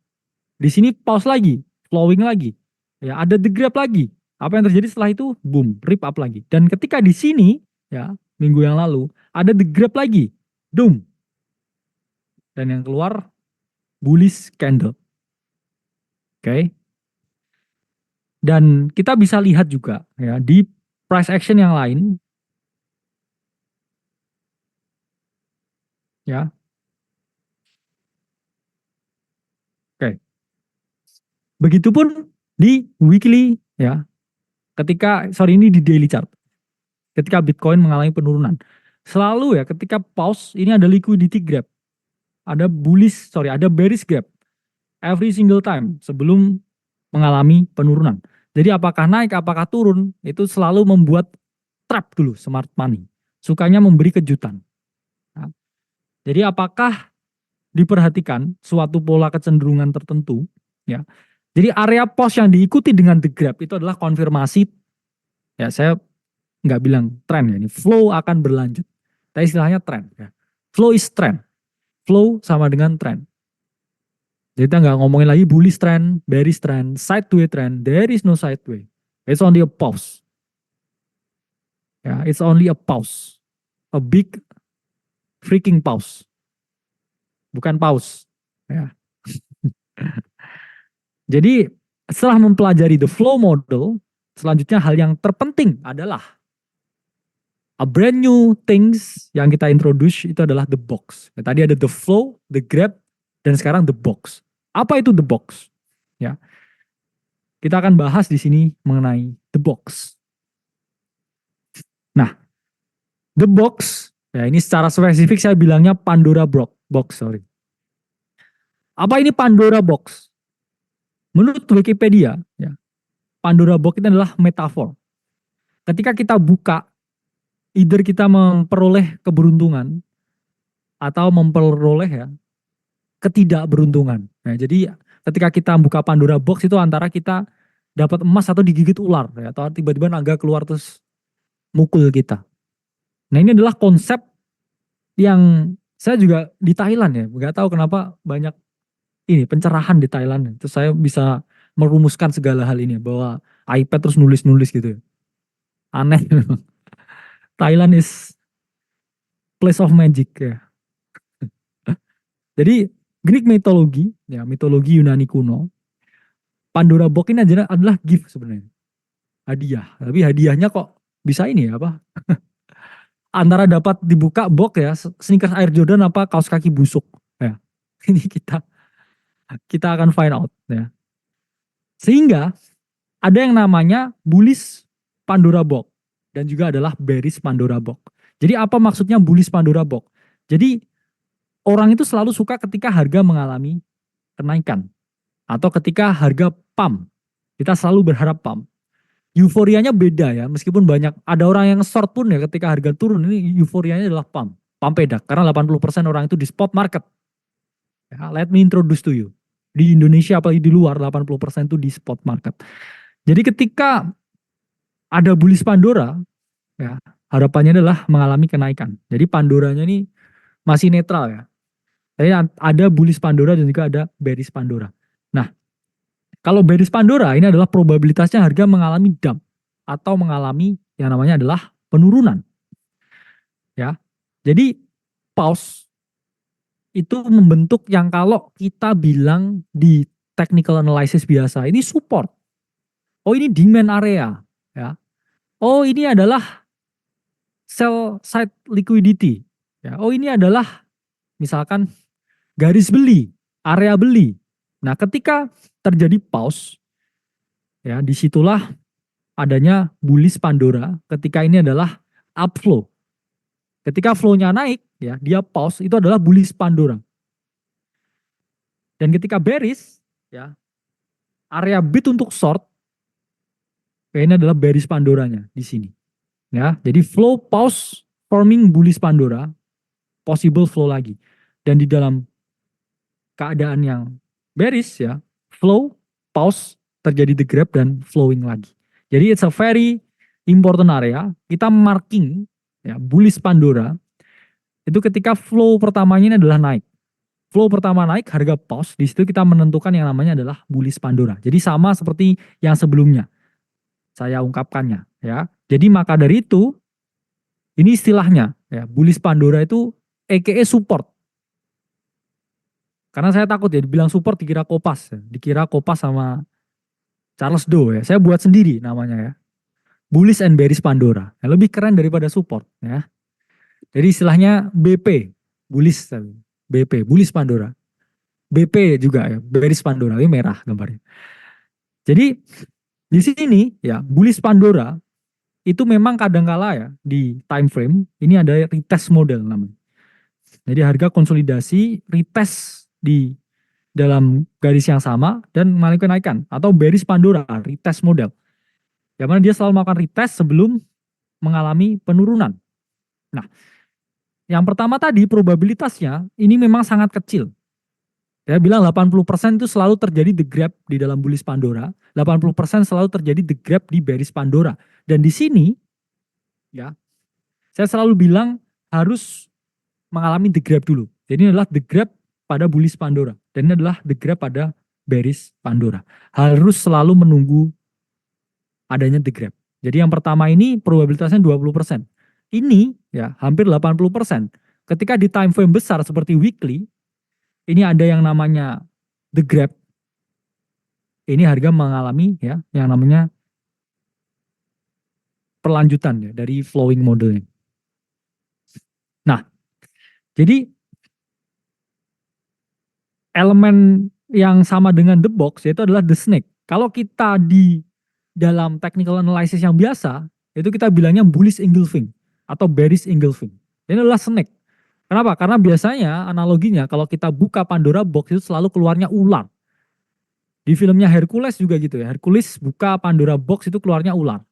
Di sini pause lagi, flowing lagi. Ya, ada the grab lagi. Apa yang terjadi setelah itu? Boom, rip up lagi. Dan ketika di sini, ya, minggu yang lalu, ada the grab lagi. Doom. Dan yang keluar, bullish candle. Oke. Okay? Dan kita bisa lihat juga ya di price action yang lain, ya. Oke. Okay. Begitupun di weekly, ya. Ini di daily chart. Ketika Bitcoin mengalami penurunan. Selalu ya ketika pause ini ada liquidity grab. Ada bearish gap every single time sebelum mengalami penurunan. Jadi apakah naik, apakah turun, itu selalu membuat trap dulu smart money. Sukanya memberi kejutan. Nah, jadi apakah diperhatikan suatu pola kecenderungan tertentu, ya. Jadi area pause yang diikuti dengan the grab itu adalah konfirmasi, ya saya nggak bilang tren ya, ini flow akan berlanjut. Tapi istilahnya tren. Ya. Flow is trend. Flow sama dengan tren. Jadi kita nggak ngomongin lagi bullish trend, bearish trend, sideway trend. There is no sideway. It's only a pause. Ya, it's only a pause. A big freaking pause. Bukan pause. Ya. Jadi setelah mempelajari the flow model, selanjutnya hal yang terpenting adalah a brand new things yang kita introduce itu adalah the box. Ya, tadi ada the flow, the grab, dan sekarang the box. Apa itu the box? Ya, kita akan bahas di sini mengenai the box. Nah, the box, ya ini secara spesifik saya bilangnya Pandora box, sorry. Apa ini Pandora box? Menurut Wikipedia, ya, Pandora box itu adalah metafor. Ketika kita buka, either kita memperoleh keberuntungan atau memperoleh ya ketidakberuntungan. Nah, jadi ketika kita buka Pandora box itu antara kita dapat emas atau digigit ular, ya, atau tiba-tiba naga keluar terus mukul kita. Nah ini adalah konsep yang saya juga di Thailand ya, nggak tahu kenapa banyak ini pencerahan di Thailand. Terus saya bisa merumuskan segala hal ini bahwa iPad terus nulis-nulis gitu. Aneh. Thailand is place of magic ya. Jadi Greek mitologi, ya mitologi Yunani kuno, Pandora box ini adalah gift sebenarnya, hadiah. Tapi hadiahnya kok bisa ini ya apa? Antara dapat dibuka box ya, sneakers Air Jordan apa kaos kaki busuk. Ya, ini kita akan find out ya. Sehingga ada yang namanya bullish Pandora box dan juga adalah bearish Pandora box. Jadi apa maksudnya bullish Pandora box? Jadi orang itu selalu suka ketika harga mengalami kenaikan atau ketika harga pump. Kita selalu berharap pump. Euforianya beda ya, meskipun banyak ada orang yang short pun ya ketika harga turun ini euforianya adalah pump. Pump pedak karena 80% orang itu di spot market. Ya, let me introduce to you. Di Indonesia apalagi di luar 80% itu di spot market. Jadi ketika ada bullish Pandora, ya harapannya adalah mengalami kenaikan. Jadi Pandoranya ini masih netral ya. Jadi ada bullish Pandora dan juga ada bearish Pandora. Nah, kalau bearish Pandora ini adalah probabilitasnya harga mengalami dump atau mengalami yang namanya adalah penurunan. Ya. Jadi pause itu membentuk yang kalau kita bilang di technical analysis biasa ini support. Oh, ini demand area, ya. Oh, ini adalah sell side liquidity. Ya. Oh, ini adalah misalkan garis beli, area beli. Nah, ketika terjadi pause, ya disitulah adanya bullish Pandora. Ketika ini adalah upflow. Ketika flow-nya naik, ya dia pause itu adalah bullish Pandora. Dan ketika bearish, ya area bid untuk short, ini adalah bearish Pandoranya di sini. Ya, jadi flow pause forming bullish Pandora, possible flow lagi. Dan di dalam keadaan yang bearish ya, flow, pause, terjadi the grab dan flowing lagi. Jadi it's a very important area. Kita marking ya bullish Pandora itu ketika flow pertamanya ini adalah naik. Flow pertama naik, harga pause, di situ kita menentukan yang namanya adalah bullish Pandora. Jadi sama seperti yang sebelumnya saya ungkapkannya ya. Jadi maka dari itu ini istilahnya ya, bullish Pandora itu aka support. Karena saya takut ya dibilang support dikira Kopas ya. Dikira Kopas sama Charles Doe ya. Saya buat sendiri namanya ya. Bullish and bearish Pandora. Ya, lebih keren daripada support ya. Jadi istilahnya BP, bullish BP, bullish Pandora. BP juga ya, bearish Pandora, ini merah gambarnya. Jadi di sini ya, bullish Pandora itu memang kadangkala ya di time frame ini ada retest model namanya. Jadi harga konsolidasi retest di dalam garis yang sama dan mengalami kenaikan atau bearish Pandora retest model. Yang mana dia selalu melakukan retest sebelum mengalami penurunan. Nah, yang pertama tadi probabilitasnya ini memang sangat kecil. Saya bilang 80% itu selalu terjadi the grab di dalam bullish Pandora, 80% selalu terjadi the grab di bearish Pandora. Dan di sini ya, saya selalu bilang harus mengalami the grab dulu. Jadi ini adalah the grab pada bullish Pandora dan ini adalah the grab pada bearish Pandora. Harus selalu menunggu adanya the grab. Jadi yang pertama ini probabilitasnya 20%. Ini ya hampir 80%. Ketika di time frame besar seperti weekly, ini ada yang namanya the grab. Ini harga mengalami ya yang namanya perlanjutan ya dari flowing modelnya. Nah, jadi elemen yang sama dengan the box yaitu adalah the snake. Kalau kita di dalam technical analysis yang biasa, itu kita bilangnya bullish engulfing atau bearish engulfing. Ini adalah snake. Kenapa? Karena biasanya analoginya kalau kita buka Pandora box itu selalu keluarnya ular. Di filmnya Hercules juga gitu ya. Hercules buka Pandora box itu keluarnya ular.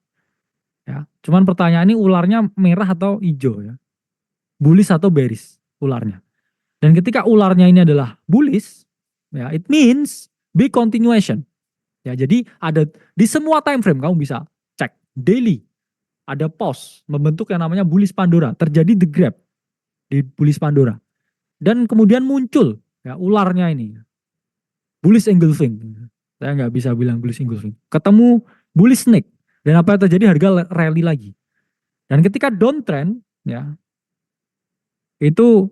Ya. Cuman pertanyaan ini ularnya merah atau hijau ya. Bullish atau bearish ularnya. Dan ketika ularnya ini adalah bullish, ya it means big continuation. Ya, jadi ada di semua time frame kamu bisa cek daily ada pause membentuk yang namanya bullish Pandora, terjadi the grab di bullish Pandora. Dan kemudian muncul ya ularnya ini. Bullish engulfing. Saya nggak bisa bilang bullish engulfing. Ketemu bullish snake dan apa yang terjadi harga rally lagi. Dan ketika downtrend ya itu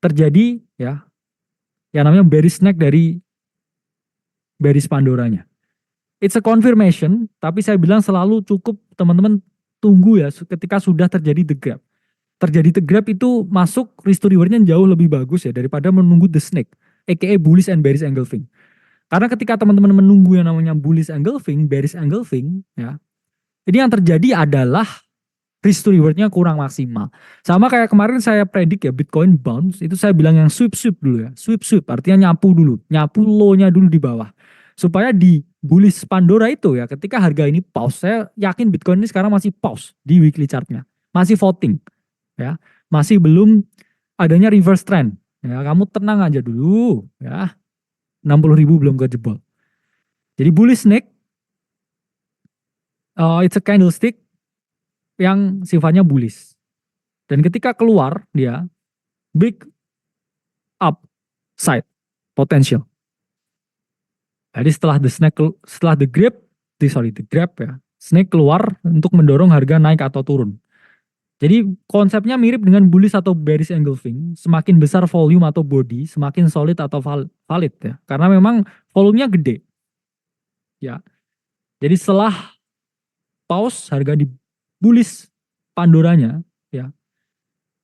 terjadi ya yang namanya bearish snake dari bearish Pandoranya. It's a confirmation, tapi saya bilang selalu cukup teman-teman tunggu ya ketika sudah terjadi the grab. Terjadi the grab itu masuk risk to rewardnya jauh lebih bagus ya daripada menunggu the snake, aka bullish and bearish engulfing. Karena ketika teman-teman menunggu yang namanya bullish engulfing, bearish engulfing, ya, ini yang terjadi adalah risk to rewardnya kurang maksimal. Sama kayak kemarin saya predik ya Bitcoin bounce, itu saya bilang yang sweep dulu ya, sweep artinya nyapu dulu, nyapu low-nya dulu di bawah. Supaya di bullish Pandora itu ya ketika harga ini pause, saya yakin Bitcoin ini sekarang masih pause di weekly chartnya, masih voting ya, masih belum adanya reverse trend ya, kamu tenang aja dulu ya, 60.000 belum kejebol. Jadi bullish snake it's a candlestick yang sifatnya bullish dan ketika keluar dia big upside potential. Jadi setelah the grab ya, snake keluar untuk mendorong harga naik atau turun. Jadi konsepnya mirip dengan bullish atau bearish engulfing. Semakin besar volume atau body, semakin solid atau valid ya. Karena memang volumenya gede. Ya. Jadi setelah pause harga di bullish Pandoranya ya.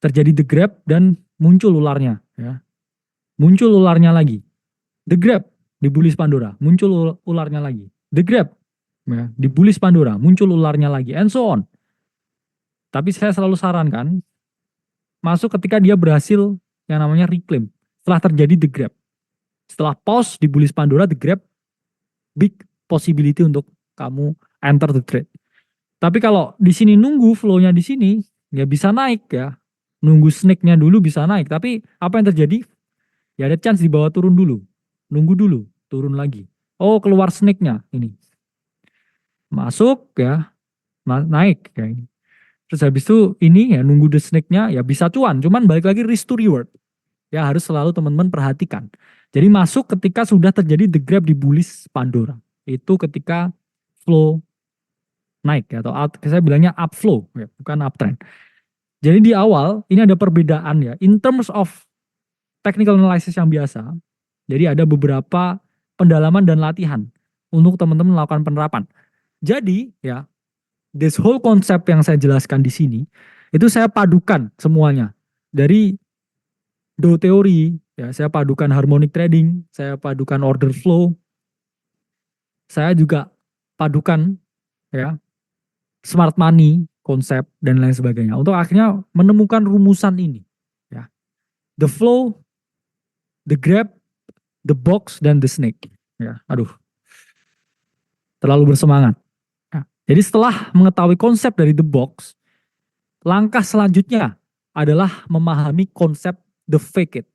Terjadi the grab dan muncul ularnya ya. Muncul ularnya lagi. The grab di bullish Pandora, muncul ularnya lagi. The grab ya, di bullish Pandora, muncul ularnya lagi, and so on. Tapi saya selalu sarankan masuk ketika dia berhasil yang namanya reclaim. Setelah terjadi the grab. Setelah pause di bullish Pandora, the grab big possibility untuk kamu enter the trade. Tapi kalau di sini nunggu flow-nya di sini, ya bisa naik ya. Nunggu snake-nya dulu bisa naik. Tapi apa yang terjadi? Ya ada chance di bawah turun dulu. Nunggu dulu, turun lagi. Oh, keluar snake-nya ini. Masuk ya, naik kayak ini. Terus habis itu ini ya nunggu the snake-nya ya bisa cuan. Cuman balik lagi risk to reward. Ya harus selalu teman-teman perhatikan. Jadi masuk ketika sudah terjadi the grab di bullish Pandora. Itu ketika flow naik ya, atau saya bilangnya upflow ya, bukan uptrend. Jadi di awal ini ada perbedaan ya in terms of technical analysis yang biasa. Jadi ada beberapa pendalaman dan latihan untuk teman-teman melakukan penerapan. Jadi ya this whole concept yang saya jelaskan di sini itu saya padukan semuanya dari Dow teori ya, saya padukan harmonic trading, saya padukan order flow, saya juga padukan ya smart money konsep dan lain sebagainya untuk akhirnya menemukan rumusan ini ya, the flow, the grab, the box, dan the snake ya. Aduh, terlalu bersemangat ya. Jadi setelah mengetahui konsep dari the box, langkah selanjutnya adalah memahami konsep the fake it.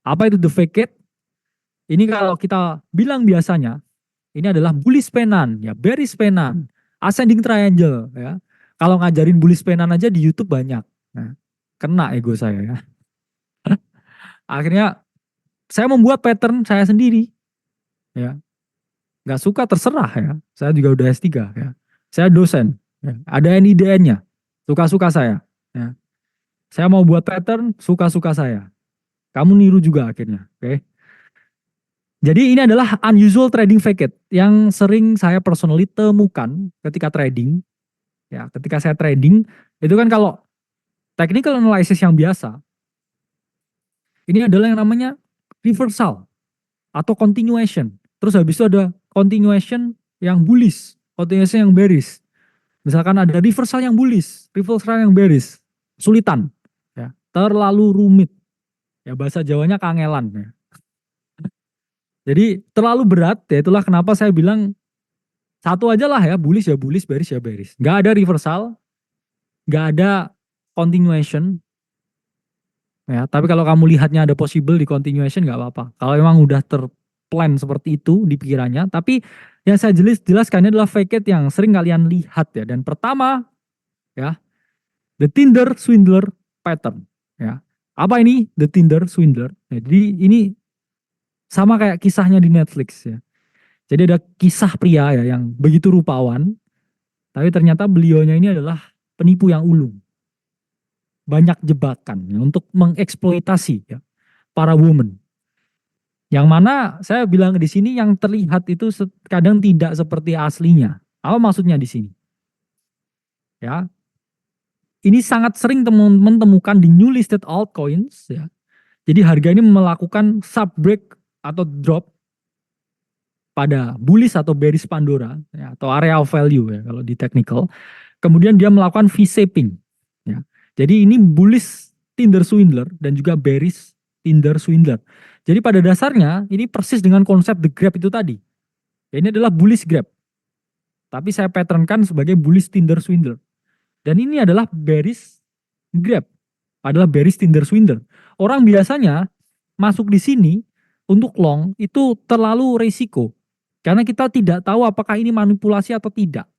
Apa itu the fake it? Ini kalau kita bilang biasanya ini adalah bullish penan ya, bearish penan, ascending triangle ya. Kalau ngajarin bullish penan aja di YouTube banyak. Nah, kena ego saya ya. Akhirnya saya membuat pattern saya sendiri ya. Nggak suka terserah ya. Saya juga udah S3 ya. Saya dosen ya. Ada NIDN-nya. Suka-suka saya ya. Saya mau buat pattern suka-suka saya. Kamu niru juga akhirnya, oke? Jadi ini adalah unusual trading fake it yang sering saya personally temukan ketika trading. Ya, ketika saya trading itu kan kalau technical analysis yang biasa ini adalah yang namanya reversal atau continuation. Terus habis itu ada continuation yang bullish, continuation yang bearish. Misalkan ada reversal yang bullish, reversal yang bearish, sulitan, ya, terlalu rumit. Ya bahasa Jawanya kangelan. Ya. Jadi terlalu berat, ya itulah kenapa saya bilang satu aja lah ya, bullish, bearish ya bearish. Gak ada reversal, gak ada continuation. Ya, tapi kalau kamu lihatnya ada possible di continuation gak apa-apa. Kalau memang udah terplan seperti itu di pikirannya, tapi yang saya jelaskan adalah fake it yang sering kalian lihat ya. Dan pertama ya, the Tinder swindler pattern ya. Apa ini the Tinder swindler? Jadi ini sama kayak kisahnya di Netflix ya. Jadi ada kisah pria ya yang begitu rupawan, tapi ternyata beliaunya ini adalah penipu yang ulung. Banyak jebakan ya, untuk mengeksploitasi ya, para woman. Yang mana saya bilang di sini yang terlihat itu kadang tidak seperti aslinya. Apa maksudnya di sini? Ya, ini sangat sering teman-teman temukan di new listed altcoins ya. Jadi harga ini melakukan sub break atau drop pada bullish atau bearish Pandora ya, atau area of value ya kalau di technical. Kemudian dia melakukan V-shaping ya. Jadi ini bullish Tinder swindler dan juga bearish Tinder swindler. Jadi pada dasarnya ini persis dengan konsep the grab itu tadi. Ya, ini adalah bullish grab. Tapi saya patternkan sebagai bullish Tinder swindler. Dan ini adalah bearish grab. Adalah bearish Tinder swindler. Orang biasanya masuk di sini untuk long itu terlalu resiko. Karena kita tidak tahu apakah ini manipulasi atau tidak.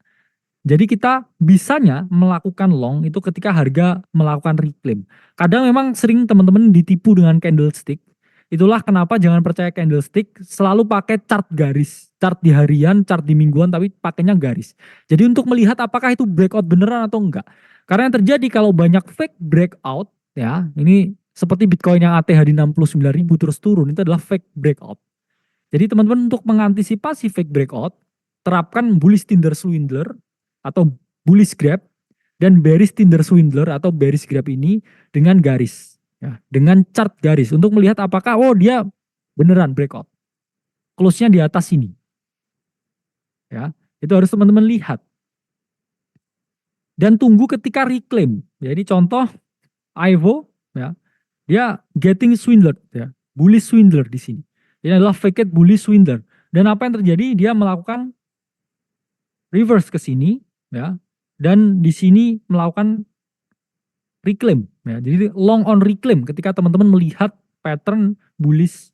Jadi kita bisanya melakukan long itu ketika harga melakukan reclaim. Kadang memang sering teman-teman ditipu dengan candlestick. Itulah kenapa jangan percaya candlestick, selalu pakai chart garis. Chart di harian, chart di mingguan, tapi pakainya garis. Jadi untuk melihat apakah itu breakout beneran atau enggak. Karena yang terjadi kalau banyak fake breakout, ya ini seperti Bitcoin yang ATH di 69.000 terus turun, itu adalah fake breakout. Jadi teman-teman untuk mengantisipasi fake breakout, terapkan bullish Tinder swindler atau bullish grab dan bearish Tinder swindler atau bearish grab ini dengan garis, ya, dengan chart garis untuk melihat apakah oh dia beneran breakout, close-nya di atas ini, ya itu harus teman-teman lihat dan tunggu ketika reclaim. Jadi contoh Ivo, ya dia getting swindler, ya bullish swindler di sini. Ini adalah fake it bullish swindler. Dan apa yang terjadi? Dia melakukan reverse ke sini, ya, dan di sini melakukan reclaim, ya. Jadi long on reclaim ketika teman-teman melihat pattern bullish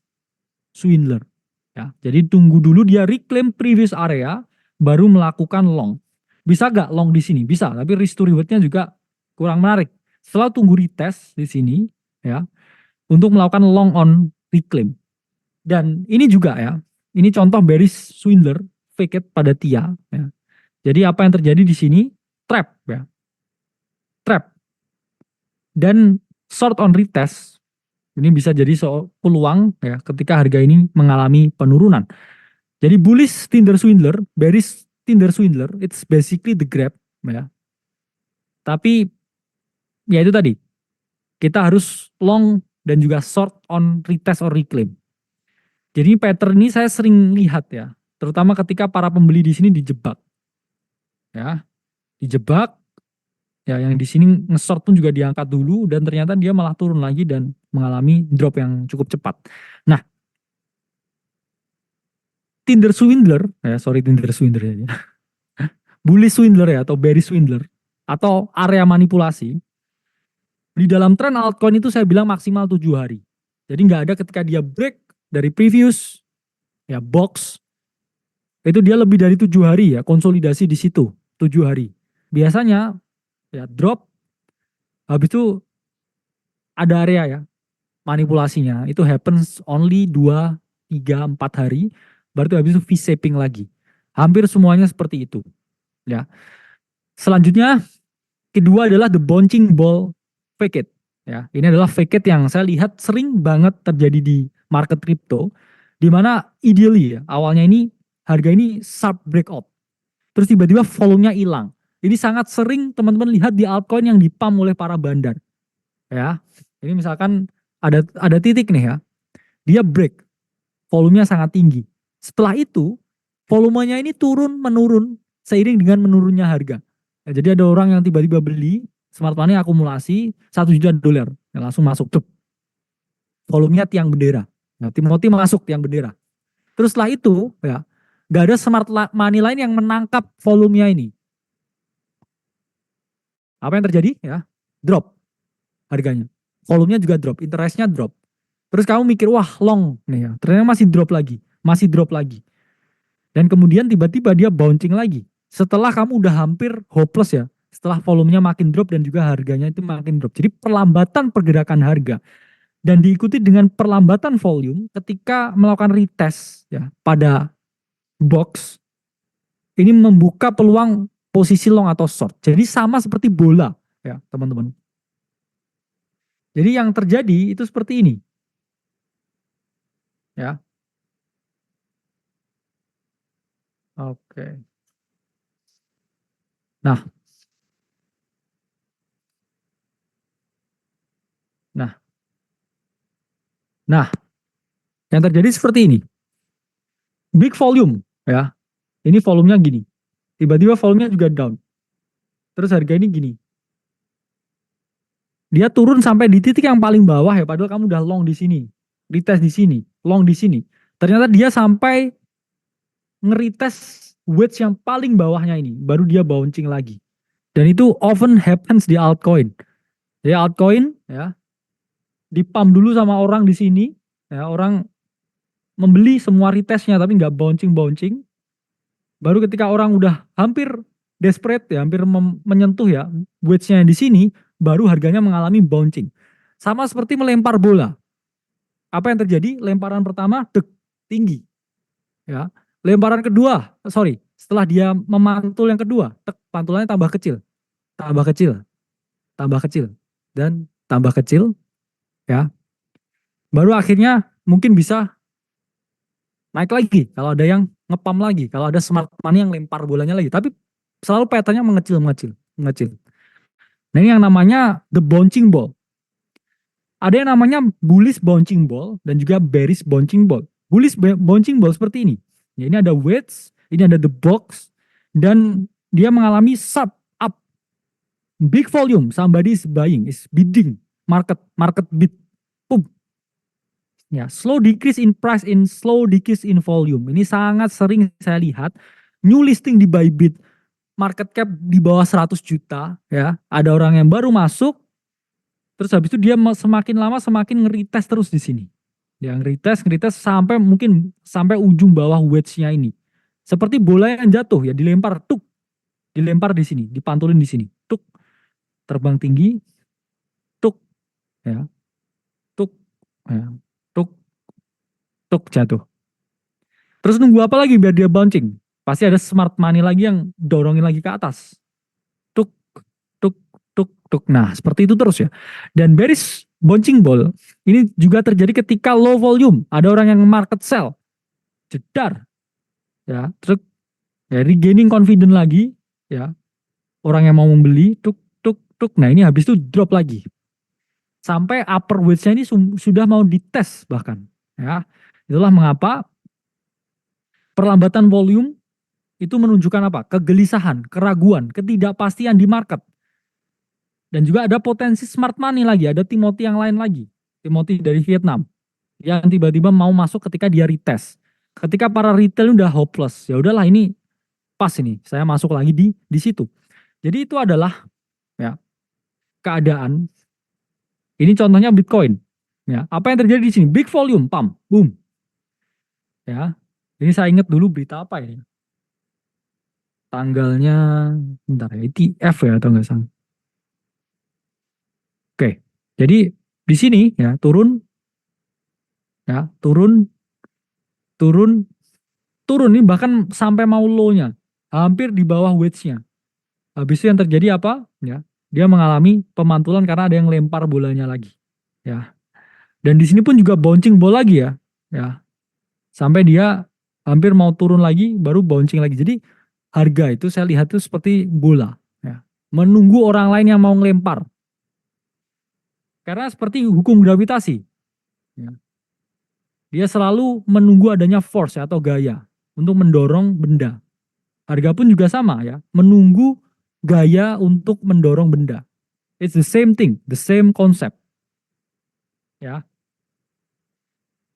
swindler, ya. Jadi tunggu dulu dia reclaim previous area, baru melakukan long. Bisa gak long di sini? Bisa, tapi risk to rewardnya juga kurang menarik. Setelah tunggu retest di sini, ya, untuk melakukan long on reclaim. Dan ini juga ya, ini contoh bearish swindler fake it pada TIA. Ya. Jadi apa yang terjadi di sini? Trap, ya, trap. Dan short on retest ini bisa jadi peluang ya ketika harga ini mengalami penurunan. Jadi bullish Tinder swindler, bearish Tinder swindler, it's basically the grab, ya. Tapi ya itu tadi, kita harus long dan juga short on retest or reclaim. Jadi pattern ini saya sering lihat ya, terutama ketika para pembeli di sini dijebak, ya, dijebak, ya, yang di sini nge-short pun juga diangkat dulu dan ternyata dia malah turun lagi dan mengalami drop yang cukup cepat. Nah, Tinder swindler, ya sorry Tinder swindler ya, bullish swindler ya atau bearish swindler atau area manipulasi di dalam tren altcoin itu saya bilang maksimal 7 hari. Jadi nggak ada ketika dia break dari previous ya box itu dia lebih dari 7 hari ya konsolidasi di situ 7 hari. Biasanya ya drop habis itu ada area ya manipulasinya itu happens only 2, 3, 4 hari baru itu habis itu V-shaping lagi. Hampir semuanya seperti itu ya. Selanjutnya kedua adalah the bouncing ball fake it. Ya, ini adalah fake it yang saya lihat sering banget terjadi di market crypto, di mana ideally ya, awalnya ini harga ini sharp breakout, terus tiba-tiba volumenya hilang. Ini sangat sering teman-teman lihat di altcoin yang dipump oleh para bandar. Ya, ini misalkan ada titik nih ya, dia break, volumenya sangat tinggi. Setelah itu volumenya ini turun menurun seiring dengan menurunnya harga. Ya, jadi ada orang yang tiba-tiba beli smart money akumulasi $1 juta, ya, langsung masuk tuh. Volumenya tiang bendera. Nah, Timothy masuk tiang bendera. Terus setelah itu ya gak ada smart money lain yang menangkap volumenya ini. Apa yang terjadi? Ya, drop harganya. Volumenya juga drop, interestnya drop. Terus kamu mikir wah long nih ya, ternyata masih drop lagi, masih drop lagi. Dan kemudian tiba-tiba dia bouncing lagi. Setelah kamu udah hampir hopeless ya, setelah volumenya makin drop dan juga harganya itu makin drop. Jadi perlambatan pergerakan harga dan diikuti dengan perlambatan volume ketika melakukan retest ya pada box ini membuka peluang posisi long atau short. Jadi sama seperti bola ya teman-teman. Jadi yang terjadi itu seperti ini. Ya. Oke. Nah, nah, nah, yang terjadi seperti ini. Big volume ya. Ini volumenya gini. Tiba-tiba volumenya juga down. Terus harga ini gini. Dia turun sampai di titik yang paling bawah ya, padahal kamu udah long di sini. Retest di sini, long di sini. Ternyata dia sampai ngeretest wedge yang paling bawahnya ini, baru dia bouncing lagi. Dan itu often happens di altcoin. Ya altcoin ya, dipump dulu sama orang di sini, ya orang membeli semua retestnya tapi nggak bouncing. Baru ketika orang udah hampir desperate ya, hampir menyentuh ya wedge-nya di sini, baru harganya mengalami bouncing. Sama seperti melempar bola. Apa yang terjadi? Lemparan pertama tinggi, ya. Lemparan kedua, setelah dia memantul yang kedua, pantulannya tambah kecil, tambah kecil, tambah kecil, dan tambah kecil, ya. Baru akhirnya mungkin bisa naik lagi kalau ada yang ngepam lagi, kalau ada smart money yang lempar bolanya lagi. Tapi selalu petanya mengecil, mengecil, mengecil. Nah ini yang namanya the bouncing ball. Ada yang namanya bullish bouncing ball dan juga bearish bouncing ball. Bullish bouncing ball seperti ini. Ya, ini ada wedge, ini ada the box, dan dia mengalami sub up, big volume, somebody is buying, is bidding, market bid, boom. Ya, slow decrease in price in slow decrease in volume. Ini sangat sering saya lihat new listing di Bybit, market cap di bawah 100 juta ya. Ada orang yang baru masuk, terus habis itu dia semakin lama semakin nge-retest terus di sini. Dia nge-retest sampai mungkin sampai ujung bawah wedge-nya ini. Seperti bola yang jatuh ya, dilempar di sini, dipantulin di sini. Tuk, terbang tinggi, tuk ya, tuk ya, tuk tuk jatuh. Terus nunggu apa lagi biar dia bouncing? Pasti ada smart money lagi yang dorongin lagi ke atas. Tuk, tuk, tuk, tuk. Nah, seperti itu terus ya. Dan bearish bouncing ball ini juga terjadi ketika low volume. Ada orang yang market sell. Jedar. Ya, terus ya regaining confidence lagi. Ya, orang yang mau membeli. Tuk, tuk, tuk. Nah, ini habis itu drop lagi. Sampai upper wedge-nya ini sudah mau dites bahkan. Ya, itulah mengapa perlambatan volume itu menunjukkan apa? Kegelisahan, keraguan, ketidakpastian di market. Dan juga ada potensi smart money lagi, ada Timothy yang lain lagi. Timothy dari Vietnam yang tiba-tiba mau masuk ketika dia retest. Ketika para retail udah hopeless, ya udahlah ini pas ini, saya masuk lagi di situ. Jadi itu adalah ya keadaan. Ini contohnya Bitcoin. Ya, apa yang terjadi di sini? Big volume, pump, boom. Ya. Ini saya ingat dulu berita apa ini? Tanggalnya bentar ya, ETF ya atau enggak salah. Oke. Jadi di sini ya turun ya, turun turun turun nih bahkan sampai mau low-nya. Hampir di bawah wedge-nya. Habis itu yang terjadi apa? Ya, dia mengalami pemantulan karena ada yang lempar bolanya lagi. Ya. Dan di sini pun juga bouncing ball lagi ya. Ya. Sampai dia hampir mau turun lagi baru bouncing lagi. Jadi harga itu saya lihat itu seperti bola ya. Menunggu orang lain yang mau ngelempar. Karena seperti hukum gravitasi. Ya. Dia selalu menunggu adanya force atau gaya untuk mendorong benda. Harga pun juga sama ya, menunggu gaya untuk mendorong benda. It's the same thing, the same concept. Ya.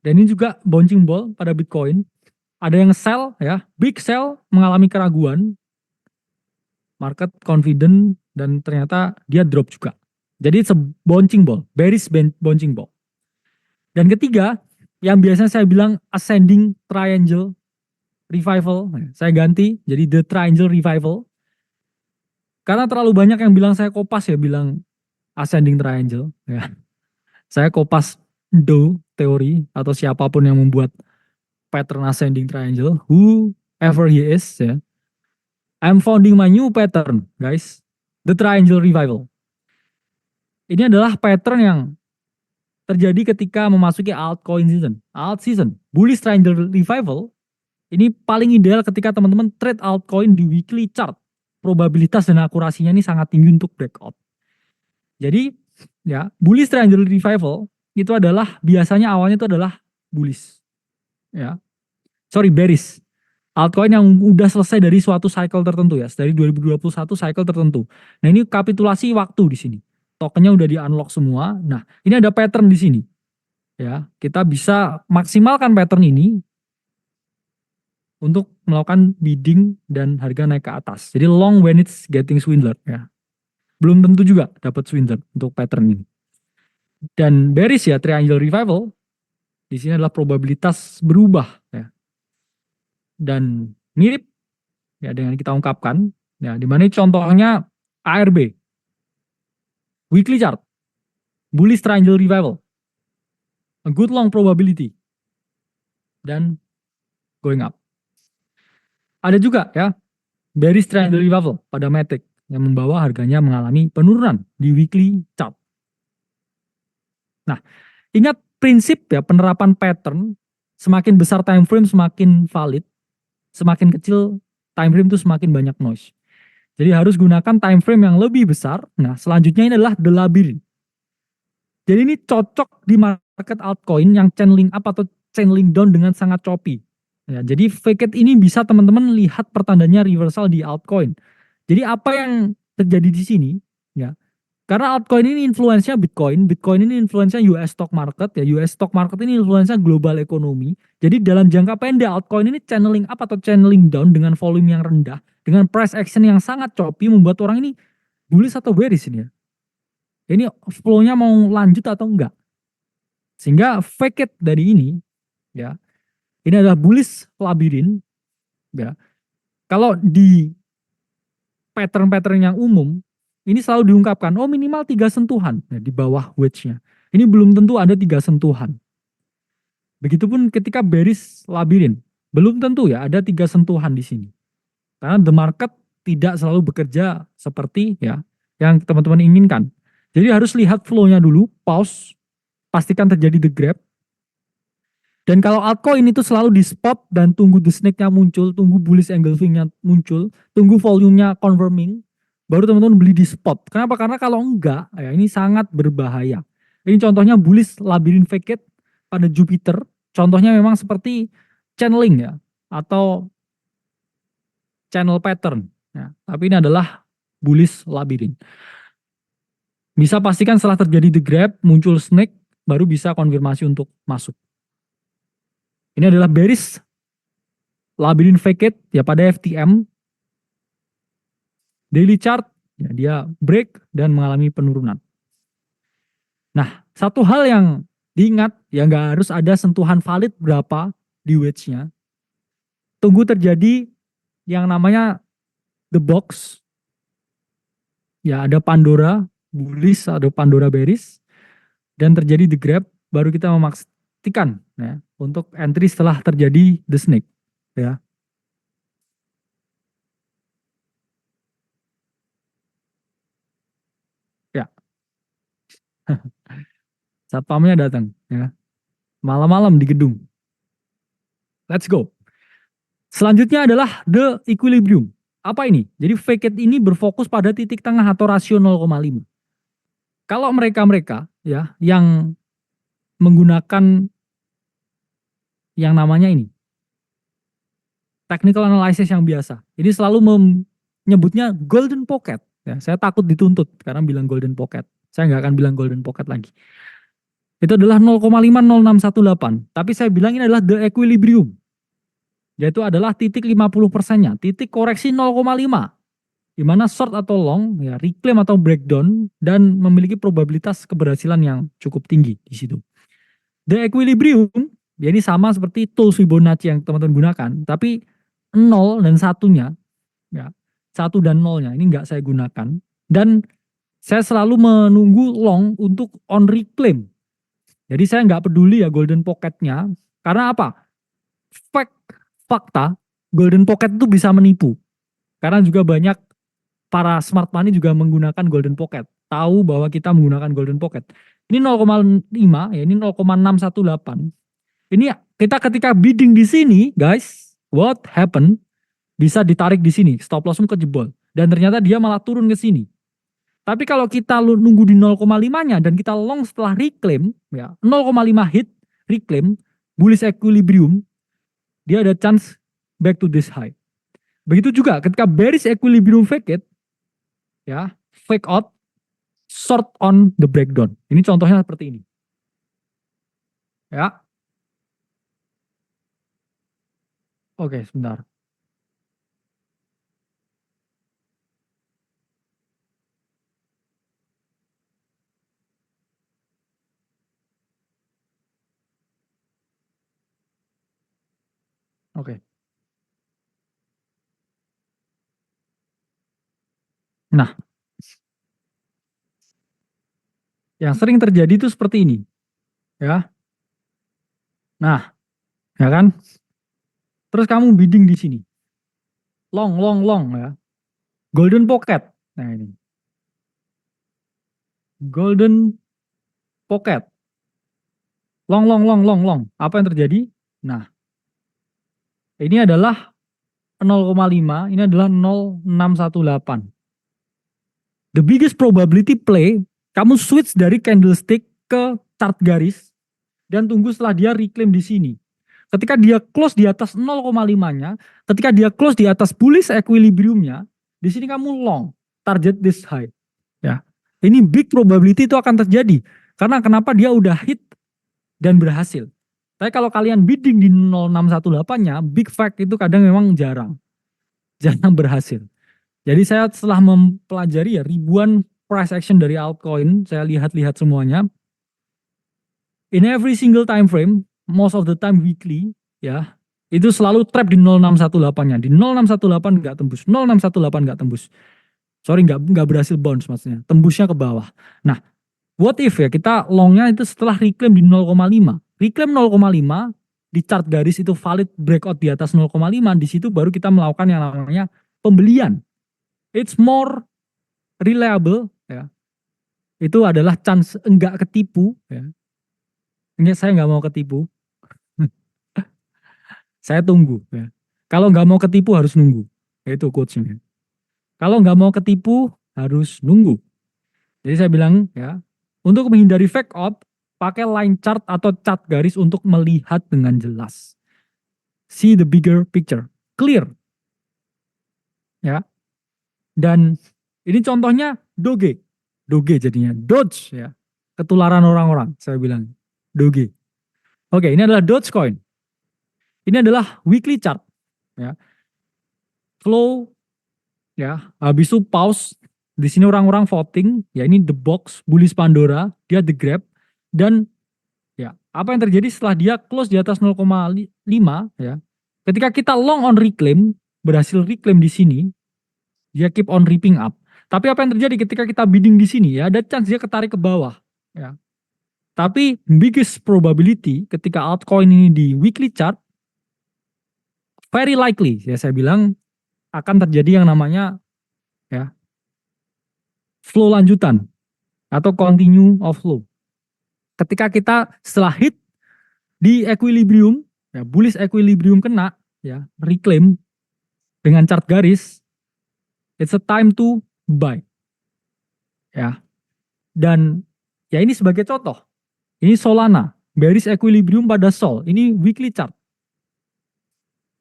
Dan ini juga bouncing ball pada Bitcoin. Ada yang sell ya, big sell mengalami keraguan, market confident dan ternyata dia drop juga. Jadi it's a bouncing ball, bearish bouncing ball. Dan ketiga, yang biasanya saya bilang ascending triangle revival, saya ganti jadi the triangle revival. Karena terlalu banyak yang bilang saya kopas ya, bilang ascending triangle. Ya. Saya kopas Do teori atau siapapun yang membuat pattern ascending triangle, whoever he is, ya. I'm founding my new pattern, guys. The triangle revival. Ini adalah pattern yang terjadi ketika memasuki altcoin season. Alt season. Bullish triangle revival ini paling ideal ketika teman-teman trade altcoin di weekly chart. Probabilitas dan akurasinya ini sangat tinggi untuk breakout. Jadi ya, bullish triangle revival itu adalah biasanya awalnya itu adalah bullish. Ya. Sorry, bearish. Altcoin yang udah selesai dari suatu cycle tertentu ya, dari 2021 cycle tertentu. Nah, ini kapitulasi waktu di sini. Tokennya udah di-unlock semua. Nah, ini ada pattern di sini. Ya, kita bisa maksimalkan pattern ini untuk melakukan bidding dan harga naik ke atas. Jadi long when it's getting swindled ya. Belum tentu juga dapat swindled untuk pattern ini. Dan bearish ya, triangle revival di sini adalah probabilitas berubah ya. Dan mirip ya dengan kita ungkapkan ya, di mana contohnya ARB weekly chart bullish triangle revival, a good long probability dan going up. Ada juga ya bearish triangle revival pada Matic yang membawa harganya mengalami penurunan di weekly chart. Nah, ingat prinsip ya penerapan pattern, semakin besar time frame semakin valid, semakin kecil time frame itu semakin banyak noise. Jadi harus gunakan time frame yang lebih besar. Nah, selanjutnya ini adalah the labyrinth. Jadi ini cocok di market altcoin yang channeling up atau channeling down dengan sangat choppy. Ya, jadi fake it ini bisa teman-teman lihat pertandanya reversal di altcoin. Jadi apa yang terjadi di sini, ya, Karena altcoin ini influence-nya Bitcoin, Bitcoin ini influence-nya US stock market, ya US stock market ini influence-nya global ekonomi. Jadi dalam jangka pendek altcoin ini channeling up atau channeling down dengan volume yang rendah, dengan price action yang sangat choppy membuat orang ini bullish atau bearish ini ya. Ini flow-nya mau lanjut atau enggak. Sehingga fake it dari ini ya. Ini adalah bullish labirin ya. Kalau di pattern-pattern yang umum ini selalu diungkapkan, oh minimal 3 sentuhan ya, di bawah wedge-nya. Ini belum tentu ada 3 sentuhan. Begitupun ketika bearish labirin, belum tentu ya ada 3 sentuhan di sini. Karena the market tidak selalu bekerja seperti ya yang teman-teman inginkan. Jadi harus lihat flow-nya dulu, pause, pastikan terjadi the grab. Dan kalau altcoin itu selalu di spot dan tunggu the snake-nya muncul, tunggu bullish engulfing-nya muncul, tunggu volume-nya confirming, baru teman-teman beli di spot. Kenapa? Karena kalau enggak, ya ini sangat berbahaya. Ini contohnya bullish labirin fake it pada Jupiter. Contohnya memang seperti channeling ya, atau channel pattern. Ya, tapi ini adalah bullish labirin. Bisa pastikan setelah terjadi the grab, muncul snake, baru bisa konfirmasi untuk masuk. Ini adalah bearish labirin fake it ya pada FTM. Daily chart ya dia break dan mengalami penurunan. Nah, satu hal yang diingat ya nggak harus ada sentuhan valid berapa di wedge-nya. Tunggu terjadi yang namanya the box. Ya ada Pandora bullish, ada Pandora bearish dan terjadi the grab, baru kita memastikan ya untuk entry setelah terjadi the snake ya. Ya, satpamnya datang ya. Malam-malam di gedung. Let's go. Selanjutnya adalah the equilibrium. Apa ini? Jadi fake it ini berfokus pada titik tengah atau rasio 0,5. Kalau mereka-mereka ya yang menggunakan yang namanya ini technical analysis yang biasa, ini selalu menyebutnya golden pocket. Ya, saya takut dituntut karena bilang golden pocket. Saya nggak akan bilang golden pocket lagi. Itu adalah 0,50618. Tapi saya bilang ini adalah the equilibrium. Yaitu adalah titik 50%-nya, titik koreksi 0,5. Di mana short atau long, ya reclaim atau breakdown, dan memiliki probabilitas keberhasilan yang cukup tinggi di situ. The equilibrium, ya ini sama seperti tools Fibonacci yang teman-teman gunakan, tapi 0 dan satunya, ya 1 dan 0-nya ini nggak saya gunakan. Dan saya selalu menunggu long untuk on reclaim. Jadi saya nggak peduli ya golden pocket-nya, karena apa? Fakta, golden pocket itu bisa menipu. Karena juga banyak para smart money juga menggunakan golden pocket. Tahu bahwa kita menggunakan golden pocket. Ini 0,5 ya, ini 0,618. Ini kita ketika bidding di sini, guys, what happen? Bisa ditarik di sini, stop loss kejebol. Dan ternyata dia malah turun ke sini. Tapi kalau kita nunggu di 0,5-nya dan kita long setelah reclaim, ya 0,5 hit reclaim, bullish equilibrium, dia ada chance back to this high. Begitu juga ketika bearish equilibrium fake it, ya fake out, short on the breakdown. Ini contohnya seperti ini. Ya. Oke, sebentar. Oke. Nah, yang sering terjadi itu seperti ini. Ya. Nah, ya kan? Terus kamu bidding di sini. Long, long, long ya. Golden pocket. Nah, ini. Golden pocket. Long, long, long, long, long. Apa yang terjadi? Nah, ini adalah 0,5, ini adalah 0,618. The biggest probability play, kamu switch dari candlestick ke chart garis dan tunggu setelah dia reclaim di sini. Ketika dia close di atas 0,5-nya, ketika dia close di atas bullish equilibrium-nya, di sini kamu long, target this high. Ya. Ini big probability itu akan terjadi. Karena kenapa dia udah hit dan berhasil. Tapi kalau kalian bidding di 0618-nya, big fact itu kadang memang jarang. Jarang berhasil. Jadi saya setelah mempelajari ya ribuan price action dari altcoin, saya lihat-lihat semuanya. In every single time frame, most of the time weekly, ya, itu selalu trap di 0618-nya. Di 0618 nggak tembus, 0618 nggak tembus. Sorry, nggak berhasil bounce maksudnya. Tembusnya ke bawah. Nah, what if ya kita longnya itu setelah reclaim di 0,5. Reclaim 0,5 di chart garis itu valid breakout di atas 0,5. Di situ baru kita melakukan yang namanya pembelian. It's more reliable ya. Itu adalah chance enggak ketipu ya. Ini saya nggak mau ketipu. Saya tunggu ya. Kalau nggak mau ketipu harus nunggu. Itu quotes-nya. Kalau nggak mau ketipu harus nunggu. Jadi saya bilang ya, untuk menghindari fake out, pakai line chart atau chart garis untuk melihat dengan jelas. See the bigger picture, clear. Ya. Dan ini contohnya Doge. Doge jadinya Doge ya. Ketularan orang-orang, saya bilang. Doge. Oke, ini adalah Dogecoin. Ini adalah weekly chart ya. Flow ya, habis itu pause. Di sini orang-orang voting, ya ini the box, bullish Pandora, dia the grab dan ya, apa yang terjadi setelah dia close di atas 0,5 ya. Ketika kita long on reclaim, berhasil reclaim di sini, dia keep on ripping up. Tapi apa yang terjadi ketika kita bidding di sini ya, ada chance dia ketarik ke bawah ya. Tapi biggest probability ketika altcoin ini di weekly chart very likely ya saya bilang akan terjadi yang namanya ya flow lanjutan atau continue of flow. Ketika kita setelah hit di equilibrium ya bullish equilibrium kena ya reclaim dengan chart garis, it's a time to buy ya. Dan ya ini sebagai contoh, ini Solana bearish equilibrium pada Sol, ini weekly chart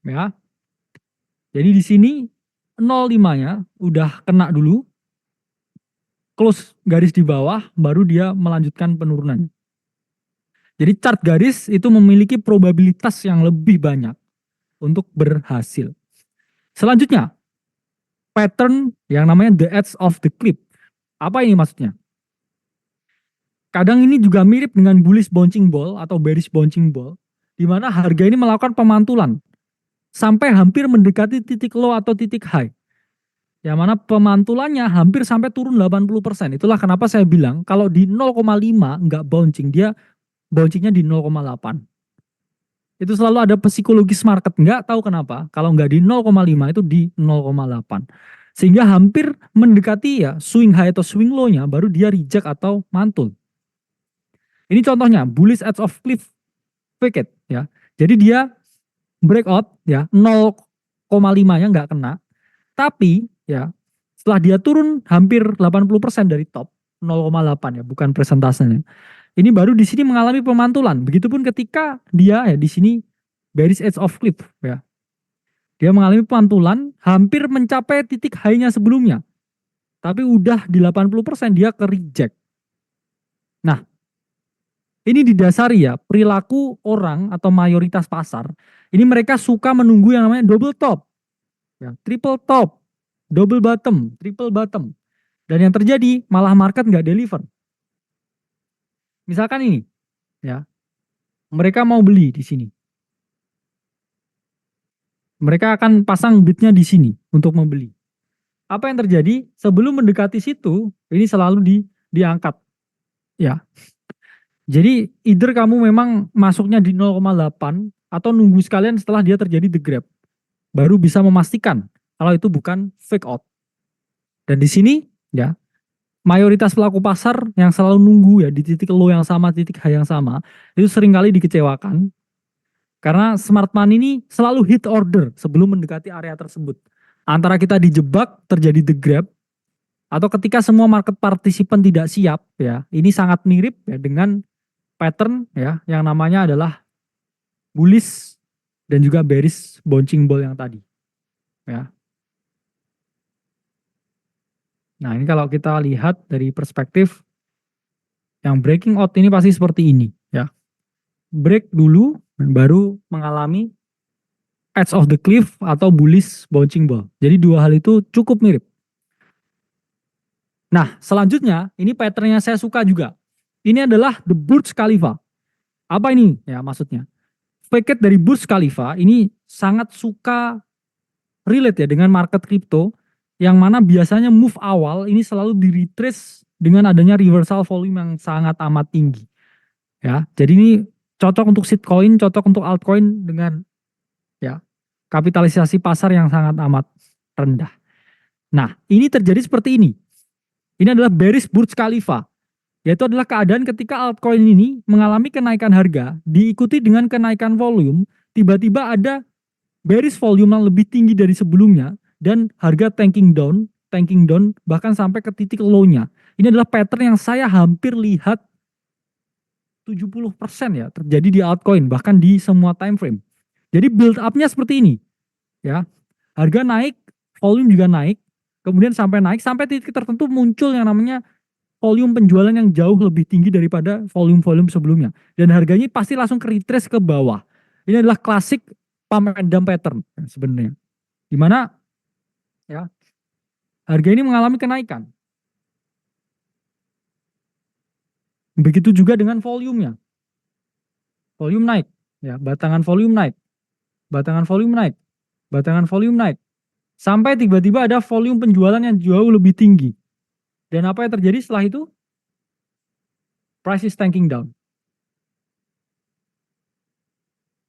ya. Jadi di sini 0,5-nya udah kena dulu, close garis di bawah, baru dia melanjutkan penurunan. Jadi chart garis itu memiliki probabilitas yang lebih banyak untuk berhasil. Selanjutnya, pattern yang namanya the edge of the cliff. Apa ini maksudnya? Kadang ini juga mirip dengan bullish bouncing ball atau bearish bouncing ball, di mana harga ini melakukan pemantulan sampai hampir mendekati titik low atau titik high. Yang mana pemantulannya hampir sampai turun 80%. Itulah kenapa saya bilang kalau di 0,5 nggak bouncing, dia bouncingnya di 0,8. Itu selalu ada psikologis market, nggak tahu kenapa. Kalau nggak di 0,5 itu di 0,8. Sehingga hampir mendekati ya swing high atau swing low-nya baru dia reject atau mantul. Ini contohnya bullish edge of cliff wicket ya. Jadi dia breakout ya 0,5-nya nggak kena. Tapi ya setelah dia turun hampir 80% dari top 0,8 ya, bukan persentasenya. Ini baru di sini mengalami pemantulan. Begitupun ketika dia ya di sini bearish edge of cliff ya. Dia mengalami pemantulan hampir mencapai titik high-nya sebelumnya. Tapi udah di 80% dia ke reject. Nah, ini didasari ya perilaku orang atau mayoritas pasar. Ini mereka suka menunggu yang namanya double top. Ya, triple top, double bottom, triple bottom. Dan yang terjadi malah market nggak deliver. Misalkan ini, ya, mereka mau beli di sini. Mereka akan pasang bidnya di sini untuk membeli. Apa yang terjadi? Sebelum mendekati situ, ini selalu diangkat. Ya. Jadi either kamu memang masuknya di 0,8 atau nunggu sekalian setelah dia terjadi the grab. Baru bisa memastikan kalau itu bukan fake out. Dan di sini ya mayoritas pelaku pasar yang selalu nunggu ya di titik low yang sama, titik high yang sama, itu seringkali dikecewakan karena smart money ini selalu hit order sebelum mendekati area tersebut. Antara kita dijebak terjadi the grab atau ketika semua market participant tidak siap ya, ini sangat mirip ya dengan pattern ya yang namanya adalah bullish dan juga bearish bouncing ball yang tadi ya. Nah, ini kalau kita lihat dari perspektif yang breaking out ini pasti seperti ini ya. Break dulu baru mengalami edge of the cliff atau bullish bouncing ball. Jadi dua hal itu cukup mirip. Nah, selanjutnya ini patternnya saya suka juga. Ini adalah the Burj Khalifa. Apa ini ya maksudnya? Fake dari Burj Khalifa ini sangat suka relate ya dengan market crypto yang mana biasanya move awal ini selalu di retrace dengan adanya reversal volume yang sangat amat tinggi. Ya, jadi ini cocok untuk shitcoin, cocok untuk altcoin dengan ya kapitalisasi pasar yang sangat amat rendah. Nah, ini terjadi seperti ini. Ini adalah bearish Burj Khalifa, yaitu adalah keadaan ketika altcoin ini mengalami kenaikan harga, diikuti dengan kenaikan volume, tiba-tiba ada bearish volume yang lebih tinggi dari sebelumnya, dan harga tanking down, bahkan sampai ke titik low-nya. Ini adalah pattern yang saya hampir lihat 70% ya terjadi di altcoin, bahkan di semua time frame. Jadi build up-nya seperti ini, ya. Harga naik, volume juga naik, kemudian sampai titik tertentu muncul yang namanya volume penjualan yang jauh lebih tinggi daripada volume-volume sebelumnya. Dan harganya pasti langsung ke retrace ke bawah. Ini adalah klasik pump and dump pattern sebenarnya. Dimana ya harga ini mengalami kenaikan. Begitu juga dengan volumenya. Volume naik, ya, batangan volume naik, batangan volume naik, batangan volume naik. Sampai tiba-tiba ada volume penjualan yang jauh lebih tinggi. Dan apa yang terjadi setelah itu? Price is tanking down.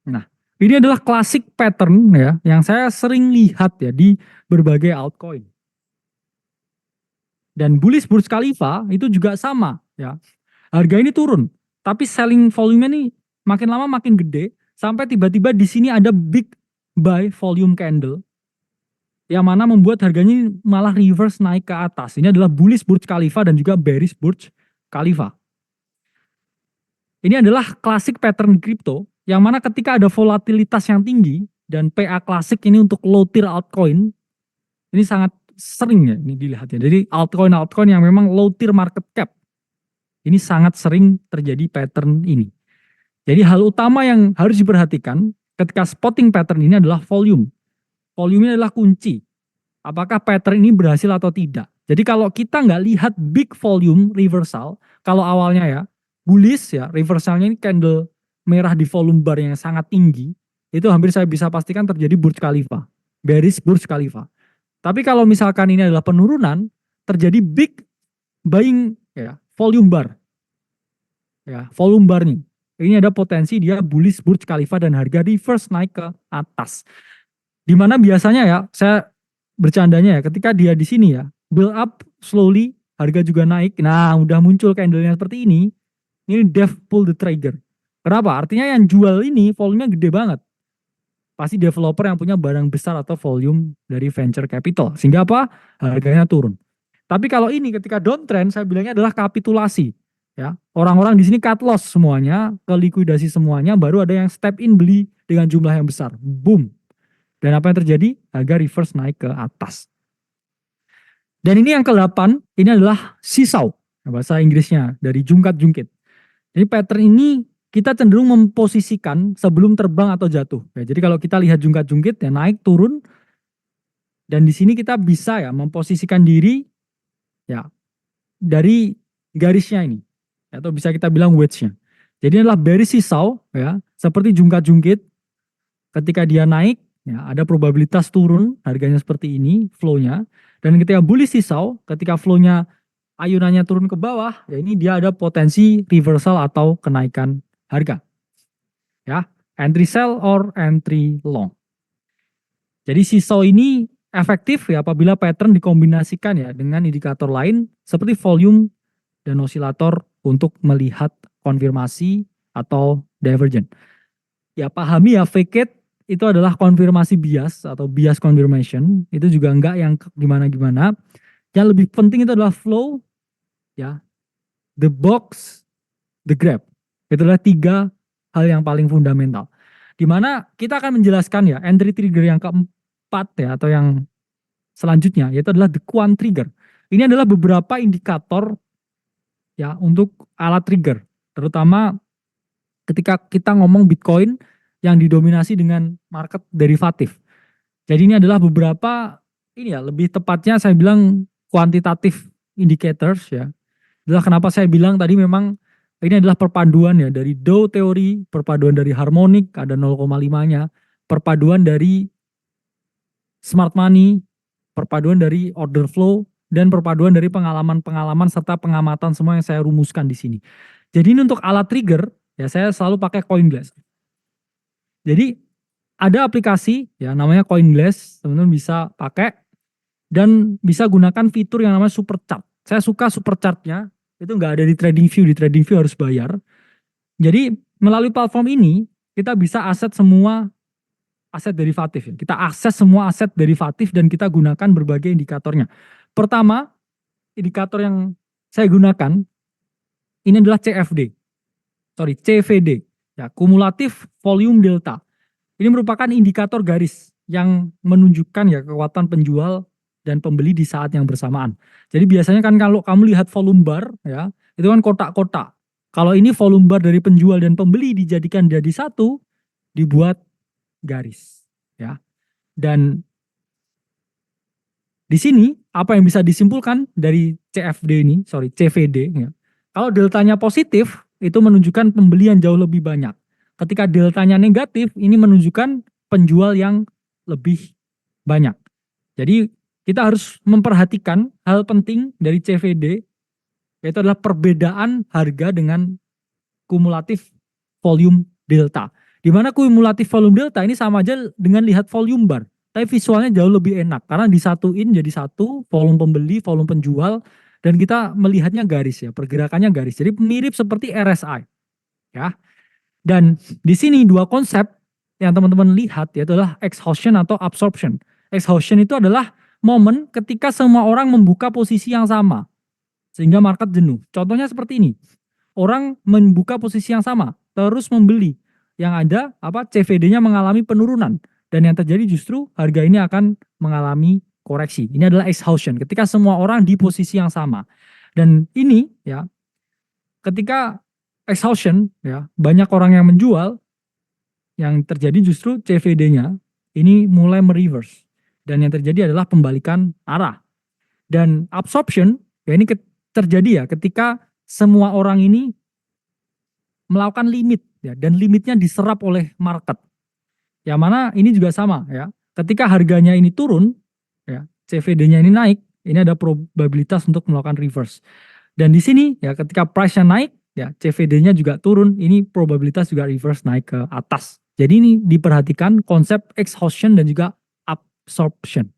Nah, ini adalah klasik pattern ya yang saya sering lihat ya di berbagai altcoin. Dan bullish Burj Khalifa itu juga sama ya. Harga ini turun, tapi selling volume ini makin lama makin gede sampai tiba-tiba di sini ada big buy volume candle yang mana membuat harganya malah reverse naik ke atas. Ini adalah bullish Burj Khalifa dan juga bearish Burj Khalifa. Ini adalah klasik pattern di crypto yang mana ketika ada volatilitas yang tinggi dan PA klasik ini untuk low tier altcoin ini sangat sering ya ini dilihat ya. Jadi altcoin yang memang low tier market cap ini sangat sering terjadi pattern ini. Jadi hal utama yang harus diperhatikan ketika spotting pattern ini adalah volume. Volume ini adalah kunci. Apakah pattern ini berhasil atau tidak. Jadi kalau kita nggak lihat big volume reversal, kalau awalnya ya bullish ya, reversalnya ini candle merah di volume bar yang sangat tinggi, itu hampir saya bisa pastikan terjadi Burj Khalifa, bearish Burj Khalifa. Tapi kalau misalkan ini adalah penurunan, terjadi big buying ya, volume bar. Ya, volume bar nih. Ini ada potensi dia bullish Burj Khalifa dan harga reverse naik ke atas. Dimana biasanya ya, saya bercandanya ya, ketika dia di sini ya, build up slowly, harga juga naik. Nah, udah muncul candle-nya seperti ini dev pull the trigger. Kenapa? Artinya yang jual ini volumenya gede banget. Pasti developer yang punya barang besar atau volume dari venture capital. Sehingga apa? Harganya turun. Tapi kalau ini ketika downtrend, saya bilangnya adalah kapitulasi. Ya, orang-orang di sini cut loss semuanya, ke likuidasi semuanya, baru ada yang step in beli dengan jumlah yang besar. Boom. Dan apa yang terjadi? Harga reverse naik ke atas. Dan ini yang ke-8, ini adalah seesaw, bahasa Inggrisnya, dari jungkat-jungkit. Jadi pattern ini kita cenderung memposisikan sebelum terbang atau jatuh. Ya, jadi kalau kita lihat jungkat-jungkit, ya naik, turun, dan di sini kita bisa ya memposisikan diri ya dari garisnya ini. Atau bisa kita bilang wedge-nya. Jadi ini adalah bearish seesaw, ya, seperti jungkat-jungkit. Ketika dia naik, ya, ada probabilitas turun, harganya seperti ini, flow-nya. Dan ketika bullish seesaw, ketika flow-nya ayunannya turun ke bawah, ya ini dia ada potensi reversal atau kenaikan harga. Ya, entry sell or entry long. Jadi seesaw ini efektif ya apabila pattern dikombinasikan ya dengan indikator lain seperti volume dan osilator untuk melihat konfirmasi atau divergent. Ya pahami ya fake it itu adalah konfirmasi bias atau bias confirmation. Itu juga enggak yang gimana-gimana. Yang lebih penting itu adalah flow, ya, the box, the grab. Itu adalah 3 hal yang paling fundamental. Dimana kita akan menjelaskan ya entry trigger yang keempat ya atau yang selanjutnya yaitu adalah the quant trigger. Ini adalah beberapa indikator ya untuk alat trigger, terutama ketika kita ngomong Bitcoin yang didominasi dengan market derivatif. Jadi ini adalah beberapa ini ya, lebih tepatnya saya bilang quantitative indicators ya. Itulah kenapa saya bilang tadi memang ini adalah perpaduan ya dari Dow teori, perpaduan dari harmonik ada 0,5-nya, perpaduan dari smart money, perpaduan dari order flow, dan perpaduan dari pengalaman-pengalaman serta pengamatan semua yang saya rumuskan di sini. Jadi ini untuk alat trigger, ya saya selalu pakai CoinGlass. Jadi ada aplikasi ya namanya CoinGlass, teman-teman bisa pakai dan bisa gunakan fitur yang namanya super chart. Saya suka super chartnya, itu nggak ada di TradingView, di TradingView harus bayar. Jadi melalui platform ini kita bisa aset semua aset derivatif ya. Kita akses semua aset derivatif dan kita gunakan berbagai indikatornya. Pertama, indikator yang saya gunakan ini adalah CVD, ya, kumulatif volume delta. Ini merupakan indikator garis yang menunjukkan ya kekuatan penjual dan pembeli di saat yang bersamaan. Jadi biasanya kan kalau kamu lihat volume bar ya, itu kan kotak-kotak. Kalau ini volume bar dari penjual dan pembeli dijadikan jadi satu, dibuat garis ya. Dan di sini apa yang bisa disimpulkan dari CVD ya. Kalau deltanya positif itu menunjukkan pembelian jauh lebih banyak. Ketika deltanya negatif ini menunjukkan penjual yang lebih banyak. Jadi kita harus memperhatikan hal penting dari CVD yaitu adalah perbedaan harga dengan kumulatif volume delta. Di mana kumulatif volume delta ini sama aja dengan lihat volume bar. Tapi visualnya jauh lebih enak karena disatuin jadi satu, volume pembeli, volume penjual, dan kita melihatnya garis ya, pergerakannya garis. Jadi mirip seperti RSI ya. Dan di sini dua konsep yang teman-teman lihat yaitu adalah exhaustion atau absorption. Exhaustion itu adalah momen ketika semua orang membuka posisi yang sama sehingga market jenuh. Contohnya seperti ini. Orang membuka posisi yang sama, terus membeli. Yang ada CVD-nya mengalami penurunan dan yang terjadi justru harga ini akan mengalami koreksi. Ini adalah exhaustion ketika semua orang di posisi yang sama. Dan ini ya ketika exhaustion ya banyak orang yang menjual, yang terjadi justru CVD-nya ini mulai mereverse dan yang terjadi adalah pembalikan arah. Dan absorption ya ini terjadi ya ketika semua orang ini melakukan limit ya dan limitnya diserap oleh market. Yang mana ini juga sama ya. Ketika harganya ini turun ya, CVD-nya ini naik, ini ada probabilitas untuk melakukan reverse. Dan di sini ya ketika price-nya naik ya, CVD-nya juga turun, ini probabilitas juga reverse naik ke atas. Jadi ini diperhatikan konsep exhaustion dan juga absorption.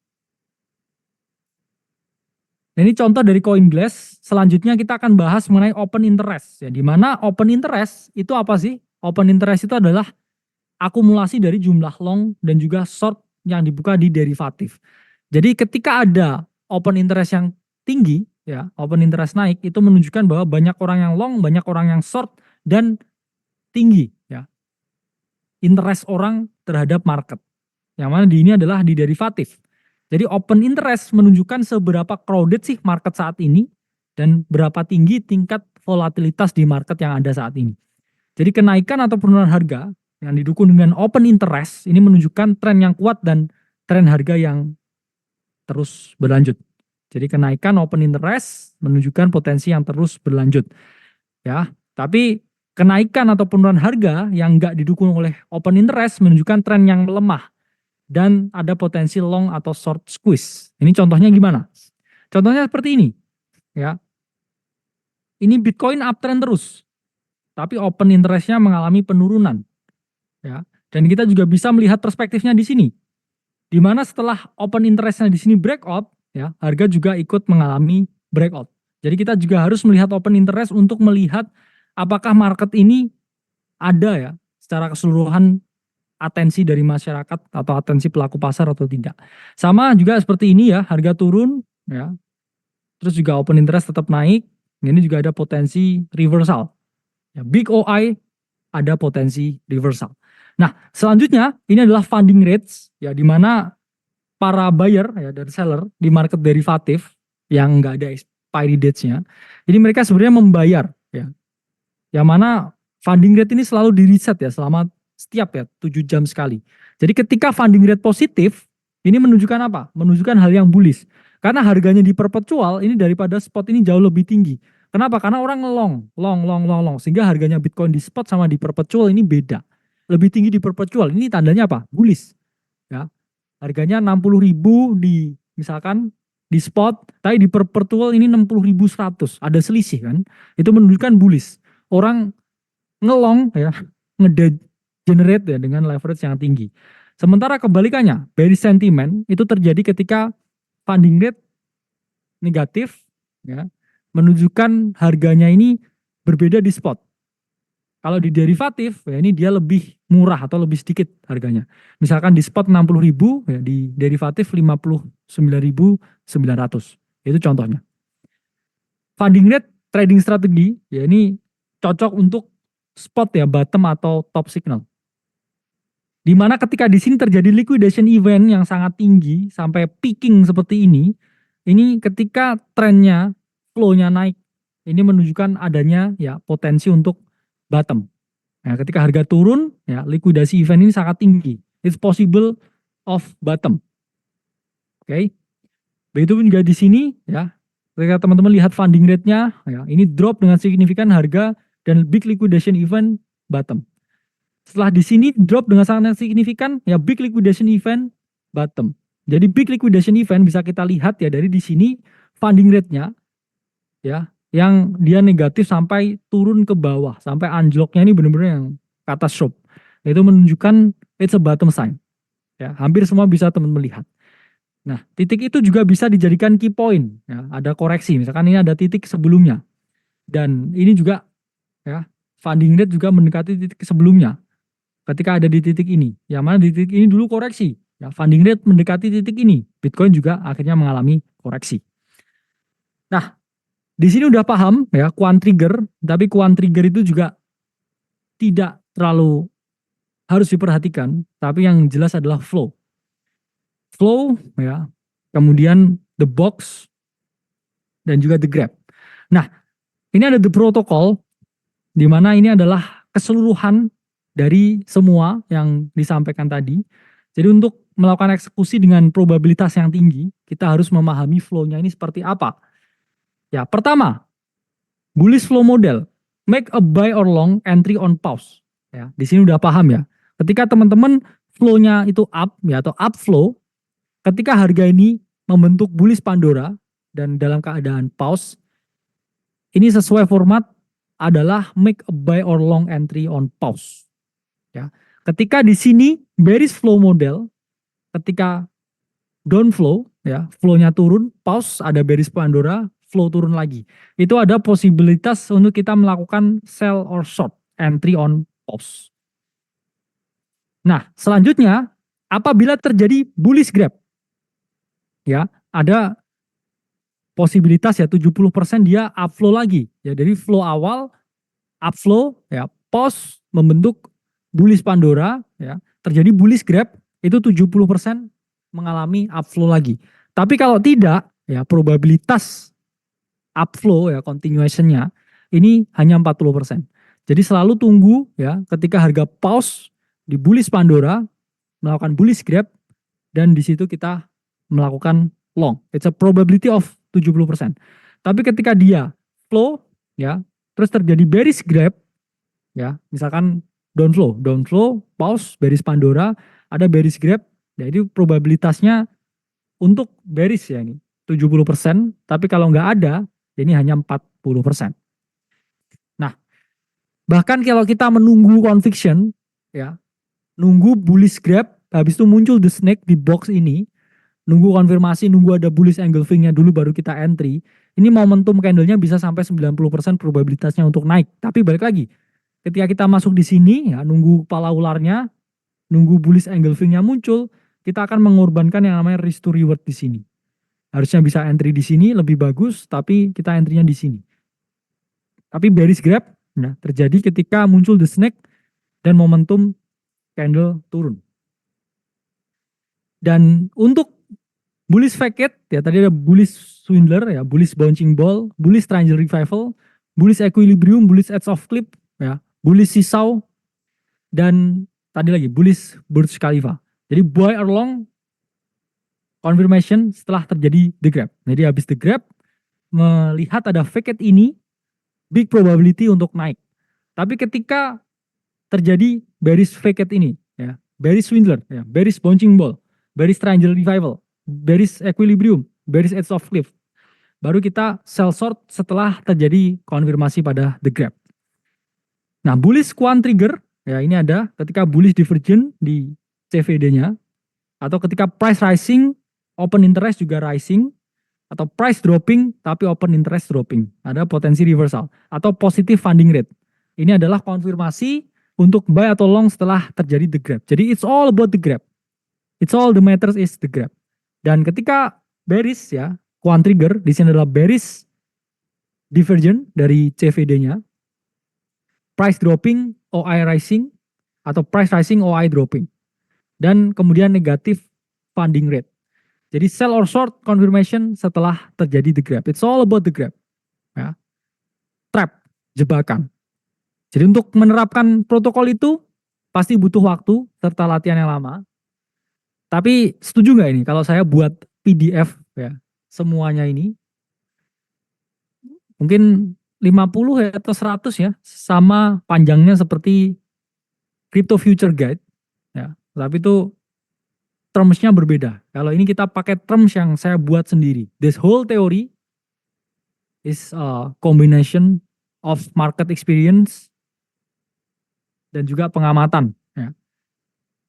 Nah, ini contoh dari CoinGlass. Selanjutnya kita akan bahas mengenai open interest. Ya, di mana open interest itu apa sih? Open interest itu adalah akumulasi dari jumlah long dan juga short yang dibuka di derivatif. Jadi ketika ada open interest yang tinggi, ya open interest naik, itu menunjukkan bahwa banyak orang yang long, banyak orang yang short, dan tinggi ya interest orang terhadap market. Yang mana di ini adalah di derivatif. Jadi open interest menunjukkan seberapa crowded sih market saat ini dan berapa tinggi tingkat volatilitas di market yang ada saat ini. Jadi kenaikan atau penurunan harga yang didukung dengan open interest ini menunjukkan tren yang kuat dan tren harga yang terus berlanjut. Jadi kenaikan open interest menunjukkan potensi yang terus berlanjut. Ya, tapi kenaikan atau penurunan harga yang enggak didukung oleh open interest menunjukkan tren yang melemah dan ada potensi long atau short squeeze. Ini contohnya gimana? Contohnya seperti ini, ya. Ini Bitcoin uptrend terus, tapi open interest-nya mengalami penurunan, ya. Dan kita juga bisa melihat perspektifnya di sini, di mana setelah open interest-nya di sini breakout, ya, harga juga ikut mengalami breakout. Jadi kita juga harus melihat open interest untuk melihat apakah market ini ada ya secara keseluruhan atensi dari masyarakat atau atensi pelaku pasar atau tidak. Sama juga seperti ini ya, harga turun ya. Terus juga open interest tetap naik. Ini juga ada potensi reversal. Ya, big OI ada potensi reversal. Nah, selanjutnya ini adalah funding rates ya, di mana para buyer ya dan seller di market derivatif yang nggak ada expiry dates-nya. Jadi mereka sebenarnya membayar ya. Yang mana funding rate ini selalu di reset ya selama setiap ya 7 jam sekali. Jadi ketika funding rate positif, ini menunjukkan apa? Menunjukkan hal yang bullish. Karena harganya di perpetual ini daripada spot ini jauh lebih tinggi. Kenapa? Karena orang long. Sehingga harganya Bitcoin di spot sama di perpetual ini beda. Lebih tinggi di perpetual. Ini tandanya apa? Bullish. Ya. Harganya 60.000 di misalkan di spot, tapi di perpetual ini 60.100. Ada selisih kan? Itu menunjukkan bullish. Orang ngelong ya, ngedegenerate ya dengan leverage yang tinggi. Sementara kebalikannya, bearish sentiment itu terjadi ketika funding rate negatif ya, menunjukkan harganya ini berbeda di spot. Kalau di derivatif ya ini dia lebih murah atau lebih sedikit harganya. Misalkan di spot 60.000 ya di derivatif 59.900. Itu contohnya. Funding rate trading strategi ya ini cocok untuk spot ya bottom atau top signal. Di mana ketika di sini terjadi liquidation event yang sangat tinggi sampai peaking seperti ini ketika trennya flow-nya naik, ini menunjukkan adanya ya potensi untuk bottom. Nah, ketika harga turun, ya likuidasi event ini sangat tinggi. It's possible of bottom. Oke. Okay. Begitu juga di sini ya. Ketika teman-teman lihat funding rate-nya, ya, ini drop dengan signifikan harga dan big liquidation event bottom. Setelah di sini drop dengan sangat signifikan, ya big liquidation event bottom. Jadi big liquidation event bisa kita lihat ya dari di sini funding rate-nya ya yang dia negatif sampai turun ke bawah, sampai anjloknya ini benar-benar yang ke atas shop. Itu menunjukkan it's a bottom sign. Ya, hampir semua bisa teman-teman lihat. Nah, titik itu juga bisa dijadikan key point. Ya, ada koreksi, misalkan ini ada titik sebelumnya. Dan ini juga ya funding rate juga mendekati titik sebelumnya. Ketika ada di titik ini, yang mana di titik ini dulu koreksi. Ya, funding rate mendekati titik ini. Bitcoin juga akhirnya mengalami koreksi. Nah, di sini udah paham ya quant trigger, tapi quant trigger itu juga tidak terlalu harus diperhatikan, tapi yang jelas adalah flow. Flow ya, kemudian the box dan juga the grab. Nah, ini ada the protocol di mana ini adalah keseluruhan dari semua yang disampaikan tadi. Jadi untuk melakukan eksekusi dengan probabilitas yang tinggi, kita harus memahami flow-nya ini seperti apa. Ya, pertama, bullish flow model, make a buy or long entry on pause. Ya, di sini udah paham ya. Ketika teman-teman flow-nya itu up ya atau upflow, ketika harga ini membentuk bullish Pandora dan dalam keadaan pause, ini sesuai format adalah make a buy or long entry on pause. Ya, ketika di sini bearish flow model, ketika down flow ya, flow-nya turun, pause ada bearish Pandora, flow turun lagi. Itu ada posibilitas untuk kita melakukan sell or short entry on pause. Nah, selanjutnya apabila terjadi bullish grab ya, ada posibilitas ya 70% dia upflow lagi. Ya, dari flow awal upflow ya, pause membentuk bullish Pandora ya, terjadi bullish grab itu 70% mengalami upflow lagi. Tapi kalau tidak ya probabilitas upflow ya continuationnya ini hanya 40%. Jadi selalu tunggu ya ketika harga pause di bullish Pandora melakukan bullish grab dan di situ kita melakukan long. It's a probability of 70%. Tapi ketika dia flow ya terus terjadi bearish grab ya misalkan down flow, pause, bearish Pandora, ada bearish grab, jadi probabilitasnya untuk bearish ya ini 70%, tapi kalau nggak ada, ini hanya 40%. Nah, bahkan kalau kita menunggu conviction, ya, nunggu bullish grab, habis itu muncul the snake di box ini, nunggu konfirmasi, nunggu ada bullish engulfing-nya dulu baru kita entry, ini momentum candle-nya bisa sampai 90% probabilitasnya untuk naik. Tapi balik lagi, ketika kita masuk di sini, ya, nunggu kepala ularnya, nunggu bullish engulfing-nya muncul, kita akan mengorbankan yang namanya risk to reward di sini. Harusnya bisa entry di sini lebih bagus, tapi kita entry-nya di sini. Tapi bearish grab nah, terjadi ketika muncul the snake dan momentum candle turun. Dan untuk Bullish Facet, ya tadi ada bullish swindler, ya bullish bouncing ball, bullish triangle revival, bullish equilibrium, bullish edge of clip, ya bullish seesaw, dan tadi lagi bullish Burj Khalifa. Jadi buy or long confirmation setelah terjadi the grab. Jadi habis the grab, melihat ada Facet ini, big probability untuk naik. Tapi ketika terjadi bearish Facet ini, ya bearish swindler, ya bearish bouncing ball, bearish triangle revival, bearish equilibrium, bearish edge of cliff, baru kita sell short setelah terjadi konfirmasi pada the grab. Nah, bullish quant trigger, ya ini ada ketika bullish divergent di CVD-nya, atau ketika price rising, open interest juga rising, atau price dropping tapi open interest dropping, ada potensi reversal, atau positive funding rate. Ini adalah konfirmasi untuk buy atau long setelah terjadi the grab. Jadi it's all about the grab. It's all the matters is the grab. Dan ketika bearish, ya quant trigger di sini adalah bearish divergent dari CVD-nya, price dropping OI rising, atau price rising OI dropping, dan kemudian negatif funding rate. Jadi sell or short confirmation setelah terjadi the grab. It's all about the grab. Ya. Trap, jebakan. Jadi untuk menerapkan protokol itu pasti butuh waktu serta latihan yang lama. Tapi setuju nggak ini kalau saya buat PDF, ya semuanya ini mungkin 50 ya atau 100 ya, sama panjangnya seperti Crypto Future Guide, ya. Tapi itu terms-nya berbeda. Kalau ini kita pakai terms yang saya buat sendiri. This whole theory is a combination of market experience dan juga pengamatan, ya.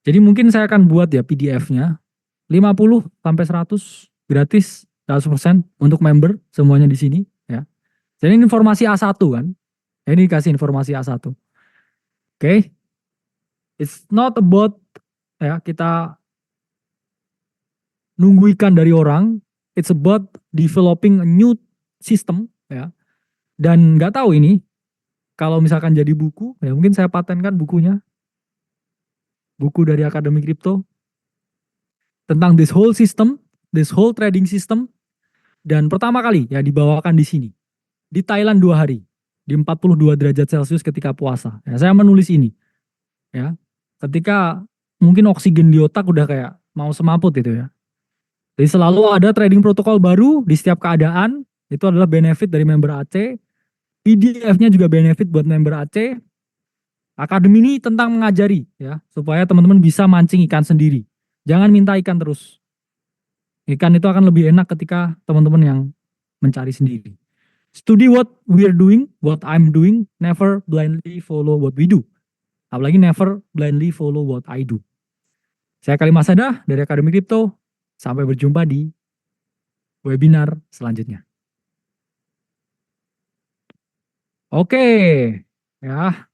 Jadi mungkin saya akan buat ya PDF-nya 50 sampai 100 gratis 100% untuk member semuanya di sini, ya. Jadi ini informasi A1 kan. Ini dikasih informasi A1. Oke. It's not about ya kita nunggu ikan dari orang, it's about developing a new system, ya. Dan nggak tahu ini kalau misalkan jadi buku, ya mungkin saya patenkan bukunya, buku dari Akademi Kripto tentang this whole system, this whole trading system. Dan pertama kali ya dibawakan di sini, di Thailand 2 hari, di 42 derajat Celcius ketika puasa. Ya, saya menulis ini, ya ketika mungkin oksigen di otak udah kayak mau semaput itu ya. Jadi selalu ada trading protokol baru di setiap keadaan. Itu adalah benefit dari member AC. PDF-nya juga benefit buat member AC. Akademi ini tentang mengajari, ya supaya teman-teman bisa mancing ikan sendiri. Jangan minta ikan terus. Ikan itu akan lebih enak ketika teman-teman yang mencari sendiri. Study what we are doing, what I'm doing. Never blindly follow what we do. Apalagi never blindly follow what I do. Saya Khalid Masada dari Akademi Kripto. Sampai berjumpa di webinar selanjutnya. Oke, ya.